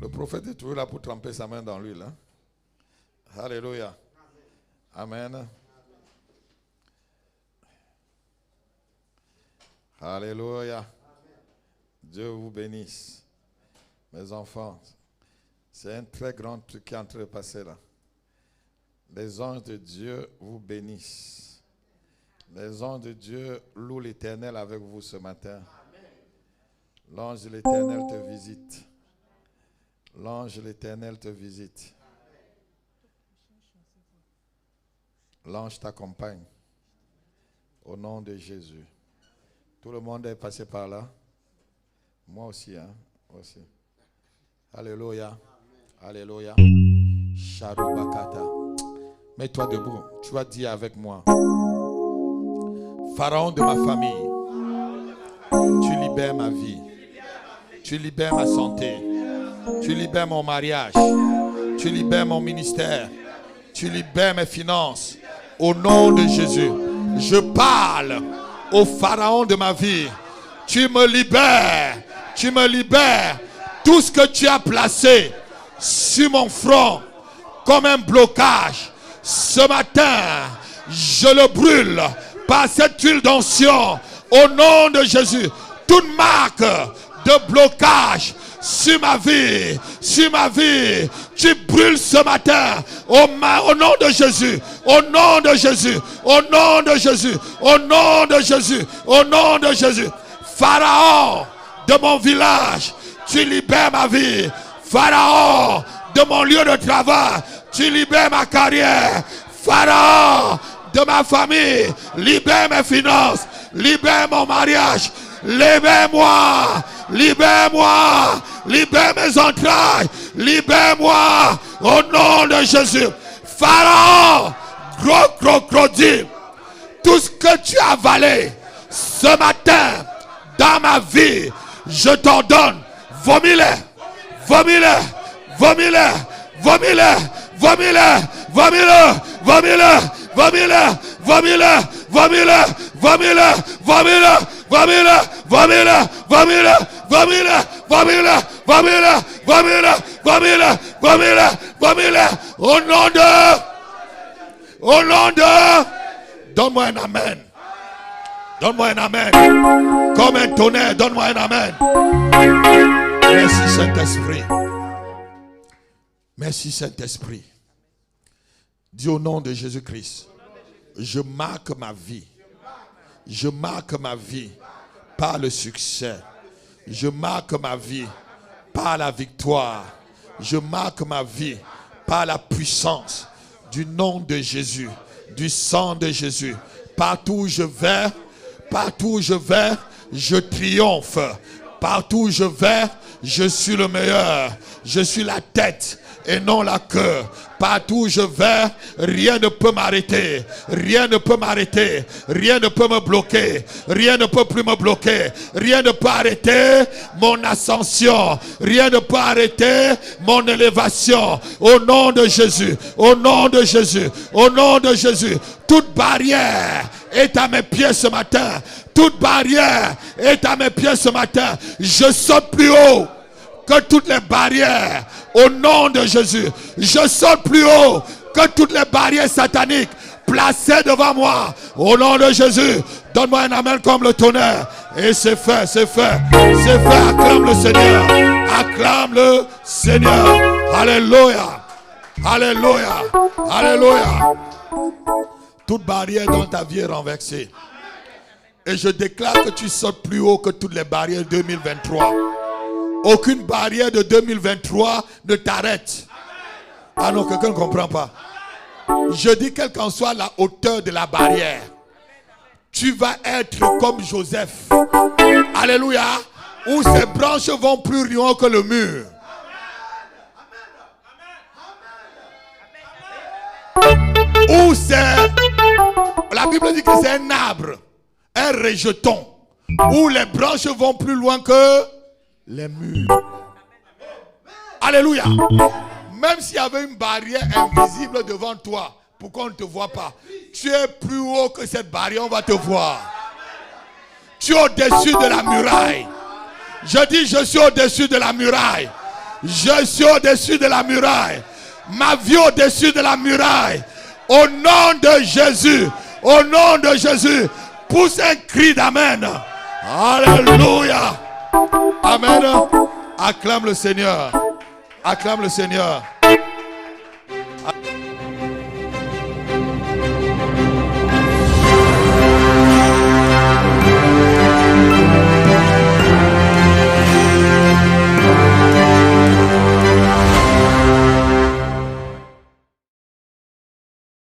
Le prophète est toujours là pour tremper sa main dans l'huile. Hein? Alléluia. Amen. Alléluia. Dieu vous bénisse. Mes enfants, c'est un très grand truc qui est en train de passer là. Les anges de Dieu vous bénissent. Les anges de Dieu louent l'Éternel avec vous ce matin. L'ange de l'Éternel te visite. L'ange de l'Éternel te visite. L'ange t'accompagne. Au nom de Jésus. Tout le monde est passé par là. Moi aussi, hein. Moi aussi. Alléluia. Alléluia. Charubakata. Mets-toi debout. Tu vas dire avec moi. Pharaon de ma famille. Tu libères ma vie. Tu libères ma santé. Tu libères mon mariage. Tu libères mon ministère. Tu libères mes finances. Au nom de Jésus. Je parle au pharaon de ma vie. Tu me libères. Tu me libères. Tout ce que tu as placé sur mon front comme un blocage, ce matin, je le brûle par cette huile d'onction au nom de Jésus. Toute marque de blocage sur ma vie, tu brûles ce matin au nom de Jésus, au nom de Jésus, au nom de Jésus, au nom de Jésus, au nom de Jésus. Pharaon de mon village, tu libères ma vie. Pharaon de mon lieu de travail, tu libères ma carrière. Pharaon de ma famille, libère mes finances, libère mon mariage. Libère-moi, libère-moi, libère mes entrailles, libère-moi au nom de Jésus. Pharaon, gros crocodile, tout ce que tu as avalé ce matin dans ma vie, je t'ordonne, vomis-les, vomis-les, vomis-les, vomis-les, vomis-les, vomis-les, vomis-les, vomis-les, Vomis-le, vomis-le, vomis-le, vomis-le, vomis-le, vomis-le, vomis-le, vomis-le, vomis-le, vomis-le, vomis-le, vomis-le, vomis-le, vomis-le, au nom de, donne-moi un amen. Donne-moi un amen. Comme un tonnerre, donne-moi un amen. Merci Saint-Esprit. Merci Saint-Esprit. Dis au nom de Jésus-Christ, je marque ma vie. Je marque ma vie par le succès. Je marque ma vie par la victoire. Je marque ma vie par la puissance du nom de Jésus, du sang de Jésus. Partout où je vais, je triomphe. Partout où je vais, je suis le meilleur. Je suis la tête et non la queue. Partout où je vais, rien ne peut m'arrêter. Rien ne peut m'arrêter. Rien ne peut me bloquer. Rien ne peut plus me bloquer. Rien ne peut arrêter mon ascension. Rien ne peut arrêter mon élévation. Au nom de Jésus. Au nom de Jésus. Au nom de Jésus. Toute barrière est à mes pieds ce matin. Toute barrière est à mes pieds ce matin. Je saute plus haut que toutes les barrières. Au nom de Jésus, je saute plus haut que toutes les barrières sataniques placées devant moi. Au nom de Jésus, donne-moi un amen comme le tonnerre. Et c'est fait, c'est fait, c'est fait. Acclame le Seigneur. Acclame le Seigneur. Alléluia. Alléluia. Alléluia. Toute barrière dans ta vie est renversée. Et je déclare que tu sautes plus haut que toutes les barrières 2023. Aucune barrière de 2023 ne t'arrête. Ah non, quelqu'un ne comprend pas. Je dis quelle qu'en soit la hauteur de la barrière, tu vas être comme Joseph. Alléluia. Où ses branches vont plus loin que le mur. Où c'est... La Bible dit que c'est un arbre, un rejeton, où les branches vont plus loin que les murs. Alléluia. Même s'il y avait une barrière invisible devant toi, pourquoi on ne te voit pas? Tu es plus haut que cette barrière, on va te voir. Tu es au-dessus de la muraille. Je dis, je suis au-dessus de la muraille. Je suis au-dessus de la muraille. Ma vie au-dessus de la muraille. Au nom de Jésus. Au nom de Jésus. Pousse un cri d'amen. Alléluia. Amen. Acclame le Seigneur. Acclame le Seigneur.